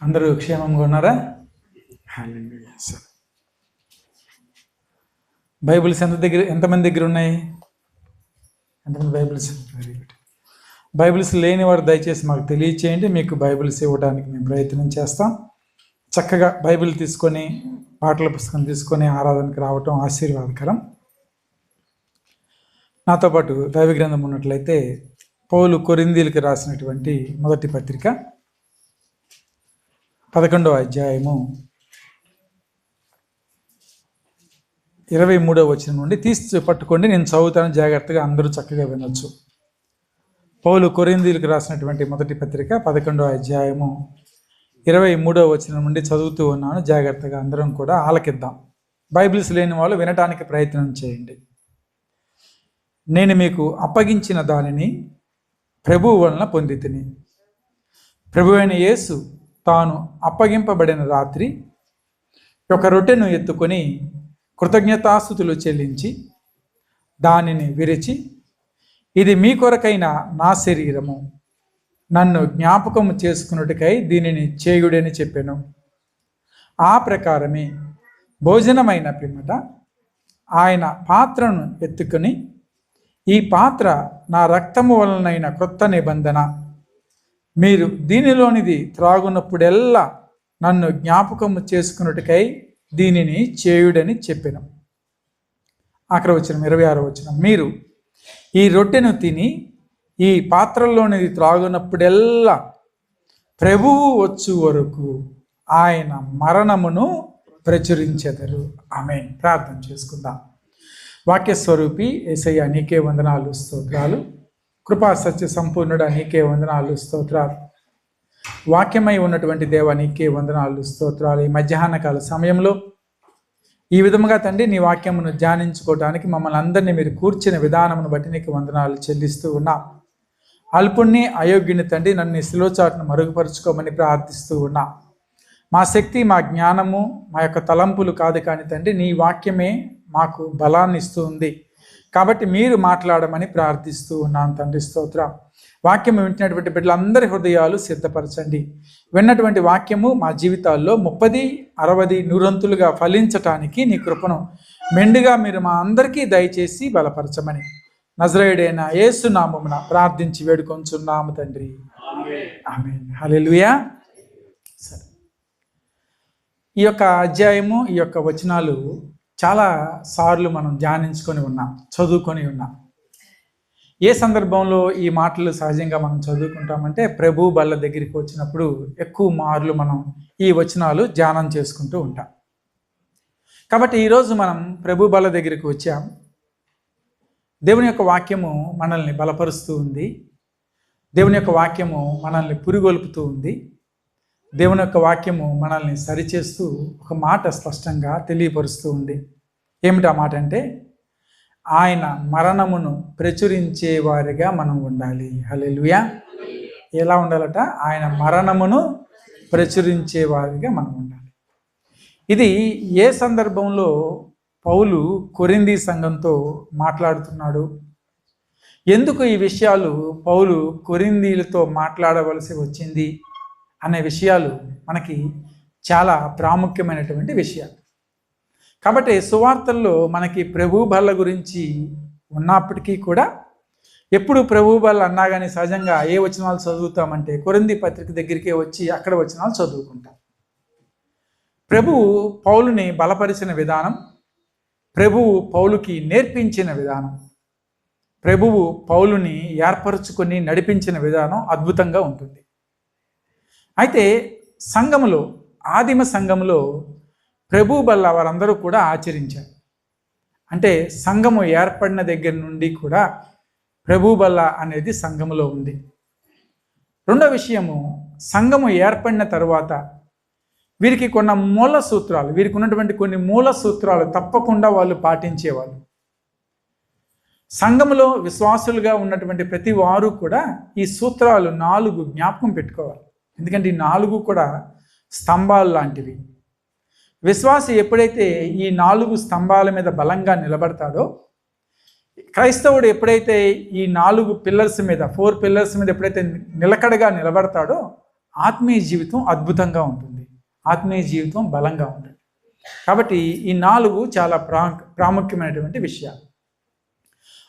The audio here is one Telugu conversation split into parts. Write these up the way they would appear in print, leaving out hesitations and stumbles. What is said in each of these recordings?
అందరూ క్షేమంగా ఉన్నారా? బైబిల్స్ ఎంతమంది దగ్గర ఉన్నాయి? ఎంతమంది బైబిల్స్? Very good. బైబిల్స్ లేని వారు దయచేసి మాకు తెలియచేయండి. మీకు బైబిల్స్ ఇవ్వడానికి మేము ప్రయత్నం చేస్తాం. చక్కగా బైబిల్ తీసుకొని, పాటల పుస్తకం తీసుకొని ఆరాధనకు రావటం ఆశీర్వాదకరం. నాతో పాటు దైవ గ్రంథం ఉన్నట్లయితే పౌలు కొరింథీయులకు రాసినటువంటి మొదటి పత్రిక 11వ అధ్యాయము 23వ వచనం నుండి తీసి పట్టుకోండి. నేను చదువుతాను, జాగ్రత్తగా అందరూ చక్కగా వినొచ్చు. పౌలు కొరింథీయులకు రాసినటువంటి మొదటి పత్రిక 11వ అధ్యాయము 23వ వచనం నుండి చదువుతూ ఉన్నాను. జాగ్రత్తగా అందరం కూడా ఆలకిద్దాం. బైబిల్స్ లేని వాళ్ళు వినటానికి ప్రయత్నం చేయండి. నేను మీకు అప్పగించిన దానిని ప్రభువు వలన పొందితిని. ప్రభువైన యేసు తాను అప్పగింపబడిన రాత్రి ఒక రొట్టెను ఎత్తుకొని కృతజ్ఞతాస్తుతులు చెల్లించి దానిని విరిచి, ఇది మీ కొరకైన నా శరీరము, నన్ను జ్ఞాపకము చేసుకున్నట్టుకై దీనిని చేయుడని చెప్పాను. ఆ ప్రకారమే భోజనమైన పిమ్మట ఆయన పాత్రను ఎత్తుకొని, ఈ పాత్ర నా రక్తము వలనైన క్రొత్త నిబంధన, మీరు దీనిలోనిది త్రాగునప్పుడెల్లా నన్ను జ్ఞాపకము చేసుకున్నట్టుకై దీనిని చేయుడని చెప్పాను. ఆఖరి వచనం 26వ వచనం, మీరు ఈ రొట్టెను తిని ఈ పాత్రలోనిది త్రాగునప్పుడెల్లా ప్రభువు వచ్చు వరకు ఆయన మరణమును ప్రచురించెదరు. ఆమేన్. ప్రార్థన చేసుకుందాం. వాక్యస్వరూపి యేసయ్య నీకే వందనాలు, స్తోత్రాలు. కృపా సత్య సంపూర్ణుడా నీకే వందనాలు, స్తోత్రాలు. వాక్యమై ఉన్నటువంటి దేవ నీకే వందనాలు, స్తోత్రాలు. ఈ మధ్యాహ్న కాల సమయంలో ఈ విధముగా తండ్రి నీ వాక్యమును ధ్యానించుకోవడానికి మమ్మల్ని అందరినీ మీరు కూర్చిన విధానమును బట్టి నీకు వందనాలు చెల్లిస్తూ ఉన్నాం. అల్పుణ్ణి అయోగ్యుని తండ్రి నన్ను శిలోచాటును మరుగుపరుచుకోమని ప్రార్థిస్తూ ఉన్నా. మా శక్తి, మా జ్ఞానము, మా యొక్క తలంపులు కాదు కానీ తండ్రి నీ వాక్యమే మాకు బలాన్ని ఇస్తూ ఉంది. కాబట్టి మీరు మాట్లాడమని ప్రార్థిస్తూ ఉన్నాను తండ్రి. స్తోత్రం. వాక్యము వింటున్నటువంటి బిడ్డలందరి హృదయాలు సిద్ధపరచండి. విన్నటువంటి వాక్యము మా జీవితాల్లో 30, 60, 100 ఫలించటానికి నీ కృపను మెండుగా మీరు మా అందరికీ దయచేసి బలపరచమని నజరేయుడైన యేసు నామమున ప్రార్థించి వేడుకొంచున్నాము తండ్రి. ఆమేన్. హల్లెలూయా. సరే, ఈ యొక్క అధ్యాయము, ఈ యొక్క వచనాలు చాలా సార్లు మనం ధ్యానించుకొని ఉన్నాం, చదువుకొని ఉన్నాం. ఏ సందర్భంలో ఈ మాటలు సహజంగా మనం చదువుకుంటామంటే ప్రభు బల్ల దగ్గరికి వచ్చినప్పుడు ఎక్కువ మార్లు మనం ఈ వచనాలు ధ్యానం చేసుకుంటూ ఉంటాం. కాబట్టి ఈరోజు మనం ప్రభు బల్ల దగ్గరికి వచ్చాం. దేవుని యొక్క వాక్యము మనల్ని బలపరుస్తూ ఉంది. దేవుని యొక్క వాక్యము మనల్ని పురిగొల్పుతూ ఉంది. దేవుని యొక్క వాక్యము మనల్ని సరిచేస్తూ ఒక మాట స్పష్టంగా తెలియపరుస్తూ ఉంది. ఏమిటి ఆ మాట అంటే, ఆయన మరణమును ప్రచురించే వారిగా మనం ఉండాలి. హల్లెలూయా. ఎలా ఉండాలట? ఆయన మరణమును ప్రచురించే వారిగా మనం ఉండాలి. ఇది ఏ సందర్భంలో పౌలు కొరింథీ సంఘంతో మాట్లాడుతున్నాడు? ఎందుకు ఈ విషయాలు పౌలు కొరింథీయులతో మాట్లాడవలసి వచ్చింది అనే విషయాలు మనకి చాలా ప్రాముఖ్యమైనటువంటి విషయాలు. కాబట్టి సువార్తల్లో మనకి ప్రభు బల్ల గురించి ఉన్నప్పటికీ కూడా ఎప్పుడు ప్రభు బల్ల అన్నా కానీ సహజంగా ఏ వచనాలు చదువుతామంటే కొరింథీ పత్రిక దగ్గరికే వచ్చి అక్కడ వచనాలు చదువుకుంటాం. ప్రభువు పౌలుని బలపరిచిన విధానం, ప్రభువు పౌలుకి నేర్పించిన విధానం, ప్రభువు పౌలుని ఏర్పరచుకొని నడిపించిన విధానం అద్భుతంగా ఉంటుంది. అయితే సంఘములో, ఆదిమ సంఘములో ప్రభు బల్ల వారందరూ కూడా ఆచరించారు. అంటే సంఘము ఏర్పడిన దగ్గర నుండి కూడా ప్రభు బల్ల అనేది సంఘములో ఉంది. రెండో విషయము, సంఘము ఏర్పడిన తరువాత వీరికి వీరికి ఉన్నటువంటి కొన్ని మూల సూత్రాలు తప్పకుండా వాళ్ళు పాటించేవాళ్ళు. సంఘములో విశ్వాసులుగా ఉన్నటువంటి ప్రతి వారు కూడా ఈ సూత్రాలు 4 జ్ఞాపకం పెట్టుకోవాలి. ఎందుకంటే ఈ 4 కూడా స్తంభాలు లాంటివి. విశ్వాసి ఎప్పుడైతే ఈ 4 స్తంభాల మీద బలంగా నిలబడతాడో, క్రైస్తవుడు ఎప్పుడైతే ఈ 4 పిల్లర్స్ మీద 4 పిల్లర్స్ మీద ఎప్పుడైతే నిలకడగా నిలబడతాడో ఆత్మీయ జీవితం అద్భుతంగా ఉంటుంది, ఆత్మీయ జీవితం బలంగా ఉంటుంది. కాబట్టి ఈ 4 చాలా ప్రాముఖ్యమైనటువంటి విషయాలు.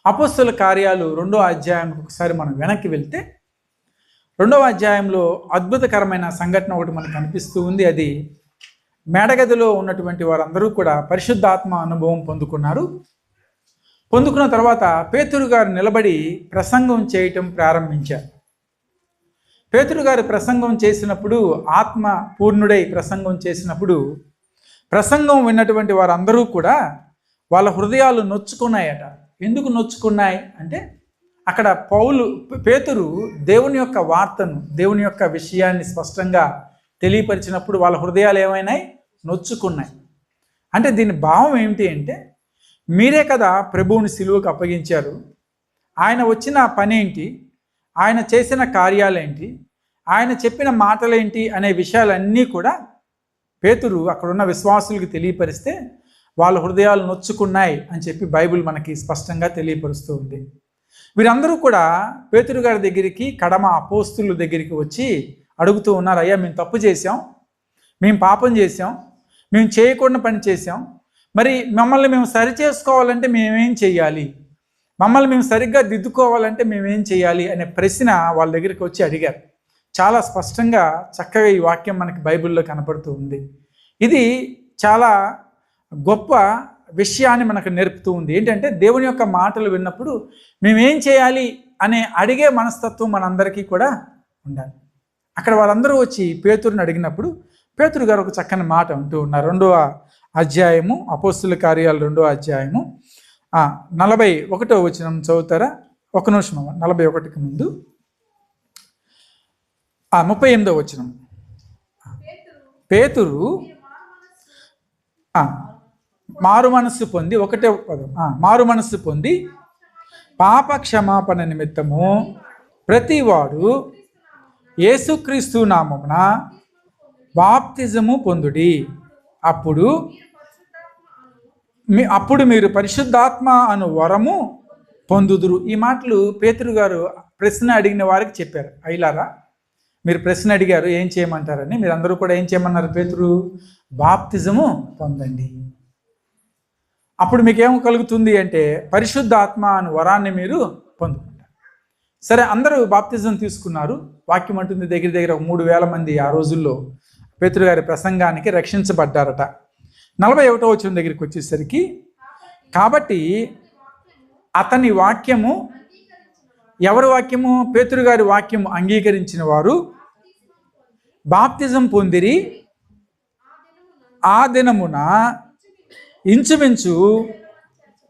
అపోస్తలుల కార్యాలు 2వ అధ్యాయానికి ఒకసారి మనం వెనక్కి వెళ్తే 2వ అధ్యాయంలో అద్భుతకరమైన సంఘటన ఒకటి మనకు కనిపిస్తూ ఉంది. అది మేడగదిలో ఉన్నటువంటి వారందరూ కూడా పరిశుద్ధాత్మ అనుభవం పొందుకున్నారు. పొందుకున్న తర్వాత పేతురు గారు నిలబడి ప్రసంగం చేయటం ప్రారంభించారు. పేతురు గారు ప్రసంగం చేసినప్పుడు, ఆత్మ పూర్ణుడై ప్రసంగం చేసినప్పుడు, ప్రసంగం విన్నటువంటి వారందరూ కూడా వాళ్ళ హృదయాలు నొచ్చుకున్నాయట. ఎందుకు నొచ్చుకున్నాయి అంటే, అక్కడ పేతురు దేవుని యొక్క వార్తను, దేవుని యొక్క విషయాన్ని స్పష్టంగా తెలియపరిచినప్పుడు వాళ్ళ హృదయాలు ఏమైనాయి? నొచ్చుకున్నాయి. అంటే దీని భావం ఏమిటి అంటే, మీరే కదా ప్రభువుని సిలువకు అప్పగించారు, ఆయన వచ్చిన పనేంటి, ఆయన చేసిన కార్యాలేంటి, ఆయన చెప్పిన మాటలేంటి అనే విషయాలన్నీ కూడా పేతురు అక్కడున్న విశ్వాసులకు తెలియపరిస్తే వాళ్ళ హృదయాలు నొచ్చుకున్నాయి అని చెప్పి బైబిల్ మనకి స్పష్టంగా తెలియపరుస్తూ ఉంది. వీరందరూ కూడా పేతురు గారి దగ్గరికి, కడమ అపోస్తుల దగ్గరికి వచ్చి అడుగుతూ ఉన్నారు, అయ్యా మేము తప్పు చేసాం, మేము పాపం చేసాం, మేము చేయకూడని పని చేసాం, మరి మమ్మల్ని మేము సరి చేసుకోవాలంటే మేమేం చేయాలి, మమ్మల్ని మేము సరిగ్గా దిద్దుకోవాలంటే మేమేం చేయాలి అనే ప్రశ్న వాళ్ళ దగ్గరికి వచ్చి అడిగారు. చాలా స్పష్టంగా చక్కగా ఈ వాక్యం మనకి బైబిల్లో కనపడుతూ ఉంది. ఇది చాలా గొప్ప విషయాన్ని మనకు నేర్పుతూ ఉంది. ఏంటంటే దేవుని యొక్క మాటలు విన్నప్పుడు మేమేం చేయాలి అనే అడిగే మనస్తత్వం మనందరికీ కూడా ఉండాలి. అక్కడ వారందరూ వచ్చి పేతురుని అడిగినప్పుడు పేతురు గారు ఒక చక్కని మాట అంటూ ఉన్నారు. 2వ అధ్యాయము అపోస్తుల కార్యాలు 2వ అధ్యాయము 41వ వచనం చదువుతారా? ఒక నిమిషం, 41కి ముందు 38వ వచనం. పేతురు మారు మనస్సు పొంది, ఒకటే పదం, మారు మనస్సు పొంది పాప క్షమాపణ నిమిత్తము ప్రతివాడు యేసుక్రీస్తు నామమున బాప్తిజము పొందుడి, అప్పుడు మీరు పరిశుద్ధాత్మ అను వరము పొందుదురు. ఈ మాటలు పేతురు గారు ప్రశ్న అడిగిన వారికి చెప్పారు. అయిలారా, మీరు ప్రశ్న అడిగారు ఏం చేయమంటారని, మీరందరూ కూడా ఏం చేయమన్నారు? పేతురు, బాప్తిజము పొందండి, అప్పుడు మీకేం కలుగుతుంది అంటే పరిశుద్ధాత్మ అను వరాన్ని మీరు పొందుకుంటారు. సరే, అందరూ బాప్తిజం తీసుకున్నారు. వాక్యం అంటుంది దగ్గర దగ్గర 3,000 మంది ఆ రోజుల్లో పేతురు గారి ప్రసంగానికి రక్షించబడ్డారట. 41వ వచనం దగ్గరికి వచ్చేసరికి, కాబట్టి అతని వాక్యము, ఎవరి వాక్యము? పేతురు గారి వాక్యము అంగీకరించిన వారు బాప్తిజం పొందిరి. ఆ దినమున ఇంచుమించు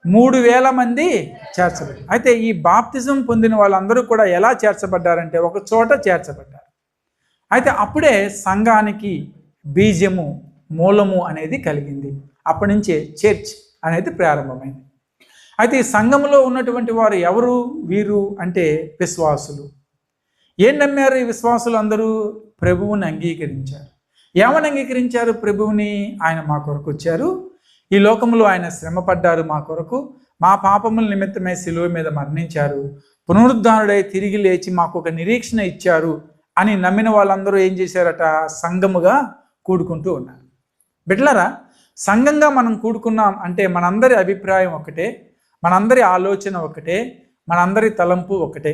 3,000 మంది చేర్చబడ్డారు. అయితే ఈ బాప్తిజం పొందిన వాళ్ళందరూ కూడా ఎలా చేర్చబడ్డారంటే ఒక చోట చేర్చబడ్డారు. అయితే అప్పుడే సంఘానికి బీజము, మూలము అనేది కలిగింది. అప్పటి నుంచే చర్చ్ అనేది ప్రారంభమైంది. అయితే ఈ సంఘంలో ఉన్నటువంటి వారు ఎవరు? వీరు అంటే విశ్వాసులు. ఏం నమ్మారు ఈ విశ్వాసులు? అందరూ ప్రభువుని అంగీకరించారు. ఏమని అంగీకరించారు ప్రభువుని? ఆయన మా కొరకు వచ్చారు, ఈ లోకంలో ఆయన శ్రమ పడ్డారు మా కొరకు, మా పాపముల నిమిత్తమే శిలువ మీద మరణించారు, పునరుద్ధానుడై తిరిగి లేచి మాకు ఒక నిరీక్షణ ఇచ్చారు అని నమ్మిన వాళ్ళందరూ ఏం చేశారట? సంఘముగా కూడుకుంటూ ఉన్నారు. బిడ్డలారా, సంఘంగా మనం కూడుకున్నాం అంటే మనందరి అభిప్రాయం ఒకటే, మనందరి ఆలోచన ఒకటే, మనందరి తలంపు ఒకటే.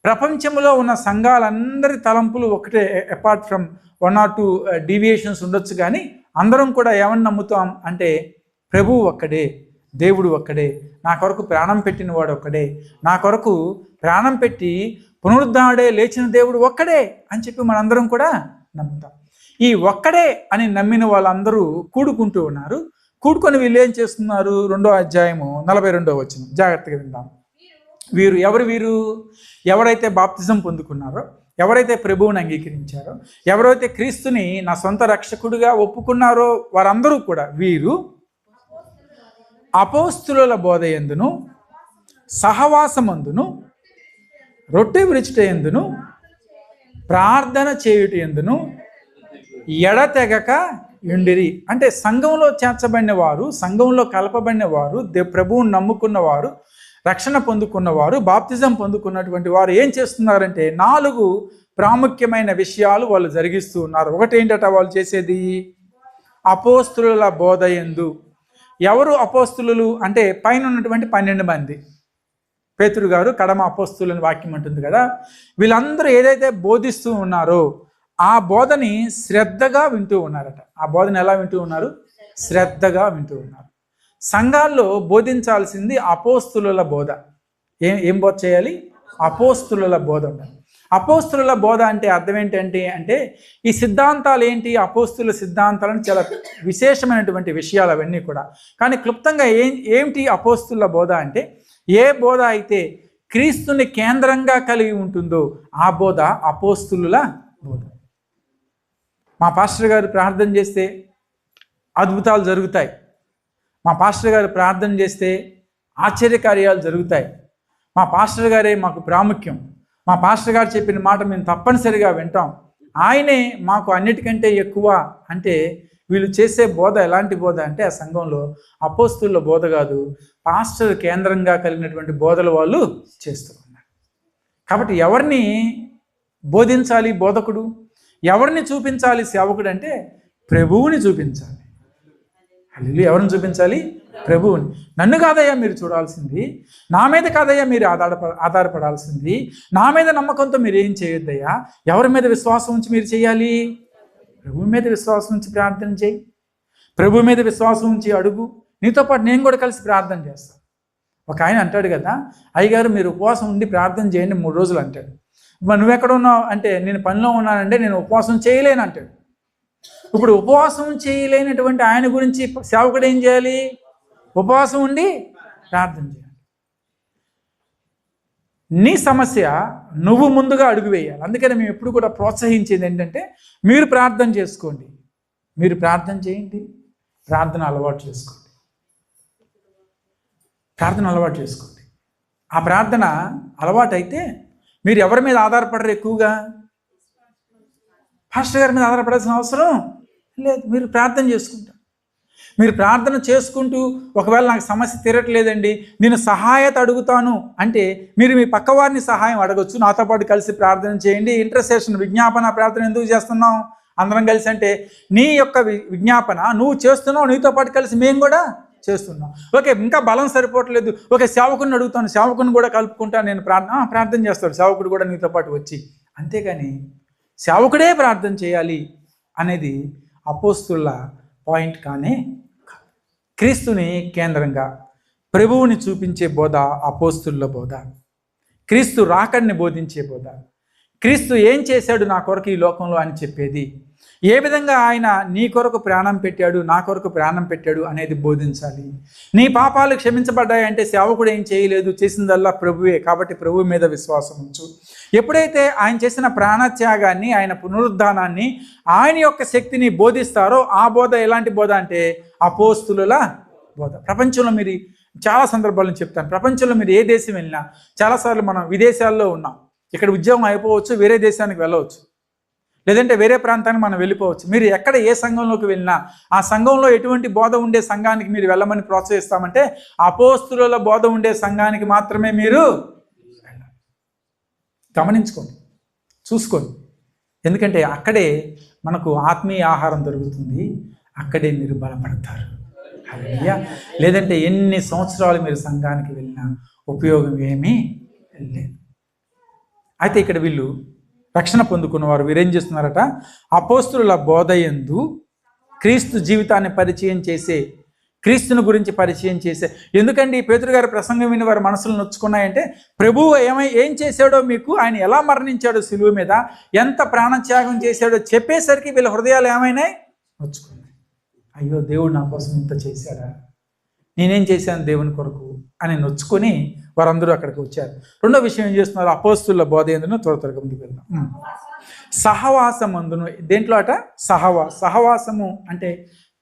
ప్రపంచంలో ఉన్న సంఘాలందరి తలంపులు ఒకటే, అపార్ట్ ఫ్రమ్ 1 or 2 డీవియేషన్స్ ఉండొచ్చు. కానీ అందరం కూడా ఏమని నమ్ముతాం అంటే ప్రభువు ఒక్కడే, దేవుడు ఒక్కడే, నా కొరకు ప్రాణం పెట్టిన వాడు ఒక్కడే, నా కొరకు ప్రాణం పెట్టి పునరుద్ధానుడే లేచిన దేవుడు ఒక్కడే అని చెప్పి మనందరం కూడా నమ్ముతాం. ఈ ఒక్కడే అని నమ్మిన వాళ్ళందరూ కూడుకుంటూ ఉన్నారు. కూడుకొని వీళ్ళు ఏం చేస్తున్నారు? 2వ అధ్యాయము 42వ వచనం జాగ్రత్తగా విందాం. వీరు ఎవరు? వీరు ఎవరైతే బాప్తిజం పొందుకున్నారో, ఎవరైతే ప్రభువుని అంగీకరించారో, ఎవరైతే క్రీస్తుని నా సొంత రక్షకుడిగా ఒప్పుకున్నారో వారందరూ కూడా వీరు అపోస్తుల బోధ యందును, సహవాసమందును, రొట్టె విరుచుట యందును, ప్రార్థన చేయుట యందును ఎడతెగక యుండిరి. అంటే సంఘంలో చేర్చబడిన వారు, సంఘంలో కలపబడిన వారు, ప్రభువుని నమ్ముకున్నవారు, రక్షణ పొందుకున్నవారు, బాప్తిజం పొందుకున్నటువంటి వారు ఏం చేస్తున్నారంటే 4 ప్రాముఖ్యమైన విషయాలు వాళ్ళు జరిగిస్తూ ఉన్నారు. ఒకటి ఏంటట వాళ్ళు చేసేది? అపోస్తుల బోధ యందు. ఎవరు అపోస్తులు అంటే పైన ఉన్నటువంటి 12 మంది. పేతురు గారు కడమ అపోస్తులని వాక్యం అంటుంది కదా. వీళ్ళందరూ ఏదైతే బోధిస్తూ ఉన్నారో ఆ బోధని శ్రద్ధగా వింటూ ఉన్నారట. ఆ బోధన ఎలా వింటూ ఉన్నారు? శ్రద్ధగా వింటూ ఉన్నారు. సంఘాల్లో బోధించాల్సింది అపోస్తుల బోధ. ఏం బోధ చేయాలి? అపోస్తుల బోధ ఉండాలి. అపోస్తుల బోధ అంటే అర్థం ఏంటంటే ఈ సిద్ధాంతాలు ఏంటి? అపోస్తుల సిద్ధాంతాలను చాలా విశేషమైనటువంటి విషయాలు అవన్నీ కూడా. కానీ క్లుప్తంగా ఏమిటి అపోస్తుల బోధ అంటే, ఏ బోధ అయితే క్రీస్తుని కేంద్రంగా కలిగి ఉంటుందో ఆ బోధ అపోస్తుల బోధ. మా పాస్టర్ గారు ప్రార్థన చేస్తే అద్భుతాలు జరుగుతాయి. మా పాస్టర్ గారు ప్రార్థన చేస్తే ఆశ్చర్యకార్యాలు జరుగుతాయి. మా పాస్టర్ గారే మాకు ప్రాముఖ్యం. మా పాస్టర్ గారు చెప్పిన మాట మేము తప్పనిసరిగా వింటాం. ఆయనే మాకు అన్నిటికంటే ఎక్కువ అంటే వీళ్ళు చేసే బోధ ఎలాంటి బోధ అంటే ఆ సంఘంలో అపోస్తుల బోధ కాదు, పాస్టర్ కేంద్రంగా కలిగినటువంటి బోధలు వాళ్ళు చేస్తూ ఉన్నారు. కాబట్టి ఎవరిని బోధించాలి బోధకుడు? ఎవరిని చూపించాలి సేవకుడు అంటే ప్రభువుని చూపించాలి. హల్లెలూయా. ఎవరిని చూపించాలి? ప్రభువుని. నన్ను కాదయ్యా మీరు చూడాల్సింది, నా మీద కాదయ్యా మీరు ఆధారపడాల్సింది, నా మీద నమ్మకంతో మీరు ఏం చేయొద్దయ్యా. ఎవరి మీద విశ్వాసం ఉంచి మీరు చేయాలి? ప్రభు మీద విశ్వాసం ఉంచి ప్రార్థన చేయి. ప్రభు మీద విశ్వాసం ఉంచి అడుగు. నీతో పాటు నేను కూడా కలిసి ప్రార్థన చేస్తాను. ఒక ఆయన అంటాడు కదా, అయ్యగారు మీరు ఉపవాసం ఉండి ప్రార్థన చేయండి 3 రోజులు అంటాడు. మరి నువ్వెక్కడ ఉన్నావు అంటే నేను పనిలో ఉన్నానంటే నేను ఉపవాసం చేయలేను అంటాడు. ఇప్పుడు ఉపవాసం చేయలేనటువంటి ఆయన గురించి సేవకుడు ఏం చేయాలి? ఉపవాసం ఉండి ప్రార్థన చేయాలి. నీ సమస్య నువ్వు ముందుగా అడుగు వేయాలి. అందుకని మేము ఎప్పుడు కూడా ప్రోత్సహించేది ఏంటంటే మీరు ప్రార్థన చేసుకోండి, మీరు ప్రార్థన చేయండి, ప్రార్థన అలవాటు చేసుకోండి, ప్రార్థన అలవాటు చేసుకోండి. ఆ ప్రార్థన అలవాటు అయితే మీరు ఎవరి మీద ఆధారపడరు ఎక్కువగా? పాస్టర్ గారి మీద ఆధారపడాల్సిన అవసరం లేదు. మీరు ప్రార్థన చేసుకుంటారు. మీరు ప్రార్థన చేసుకుంటూ ఒకవేళ నాకు సమస్య తీరట్లేదండి నేను సహాయత అడుగుతాను అంటే మీరు మీ పక్కవారిని సహాయం అడగొచ్చు. నాతో పాటు కలిసి ప్రార్థన చేయండి. ఇంటర్సెషన్ విజ్ఞాపన ప్రార్థన ఎందుకు చేస్తున్నాం అందరం కలిసి అంటే నీ యొక్క విజ్ఞాపన నువ్వు చేస్తున్నావు, నీతో పాటు కలిసి మేము కూడా చేస్తున్నాం. ఓకే, ఇంకా బలం సరిపోవట్లేదు, ఓకే సేవకుని అడుగుతాను, సేవకుని కూడా కలుపుకుంటాను, నేను ప్రార్థన చేస్తాడు సేవకుడు కూడా నీతో పాటు వచ్చి. అంతేగాని సేవకుడే ప్రార్థన చేయాలి అనేది అపోస్తుల పాయింట్ కానీ క్రీస్తుని కేంద్రంగా ప్రభువుని చూపించే బోధ అపోస్తుల బోధ. క్రీస్తు రాకడిని బోధించే బోధ. క్రీస్తు ఏం చేశాడు నా కొరకు ఈ లోకంలో అని చెప్పేది. ఏ విధంగా ఆయన నీ కొరకు ప్రాణం పెట్టాడు, నా కొరకు ప్రాణం పెట్టాడు అనేది బోధించాలి. నీ పాపాలు క్షమించబడ్డాయంటే సేవకుడు ఏం చేయలేదు, చేసిందల్లా ప్రభువే. కాబట్టి ప్రభువు మీద విశ్వాసం ఉంచు. ఎప్పుడైతే ఆయన చేసిన ప్రాణత్యాగాన్ని, ఆయన పునరుద్ధానాన్ని, ఆయన యొక్క శక్తిని బోధిస్తారో ఆ బోధ ఎలాంటి బోధ అంటే అపోస్తుల బోధ. ప్రపంచంలో మీరు చాలా సందర్భాలను చెప్తాను. ప్రపంచంలో మీరు ఏ దేశం వెళ్ళినా, చాలాసార్లు మనం విదేశాల్లో ఉన్నాం, ఇక్కడ ఉద్యోగం అయిపోవచ్చు, వేరే దేశానికి వెళ్ళవచ్చు, లేదంటే వేరే ప్రాంతానికి మనం వెళ్ళిపోవచ్చు. మీరు ఎక్కడ ఏ సంఘంలోకి వెళ్ళినా ఆ సంఘంలో ఎటువంటి బోధ ఉండే సంఘానికి మీరు వెళ్ళమని ప్రోత్సహిస్తామంటే అపోస్తుల బోధ ఉండే సంఘానికి మాత్రమే మీరు గమనించుకోండి, చూసుకోండి. ఎందుకంటే అక్కడే మనకు ఆత్మీయ ఆహారం దొరుకుతుంది, అక్కడే మీరు బలపడతారు. హల్లెలూయా. లేదంటే ఎన్ని సంవత్సరాలు మీరు సంఘానికి వెళ్ళినా ఉపయోగం ఏమీ లేదు. అయితే ఇక్కడ వీళ్ళు రక్షణ పొందుకున్నవారు వీరేం చేస్తున్నారట? అపోస్తుల బోధయందు క్రీస్తు జీవితాన్ని పరిచయం చేసే, క్రీస్తుని గురించి పరిచయం చేసే. ఎందుకండి పేతురు గారి ప్రసంగం విని వారి మనసులు నొచ్చుకున్నాయంటే ప్రభువు ఏం చేశాడో మీకు, ఆయన ఎలా మరణించాడో సిలువ మీద, ఎంత ప్రాణత్యాగం చేశాడో చెప్పేసరికి వీళ్ళ హృదయాలు ఏమైనాయి? నొచ్చుకున్నాయి. అయ్యో దేవుడు నా కోసం ఇంత చేశాడా, నేనేం చేశాను దేవుని కొరకు అని నొచ్చుకొని వారందరూ అక్కడికి వచ్చారు. రెండో విషయం ఏం చేస్తున్నారు? అపోస్తుల బోధ ఎందును త్వరగా ముందుకు వెళ్దాం. సహవాసమందును, దేంట్లో అట? సహవాసము అంటే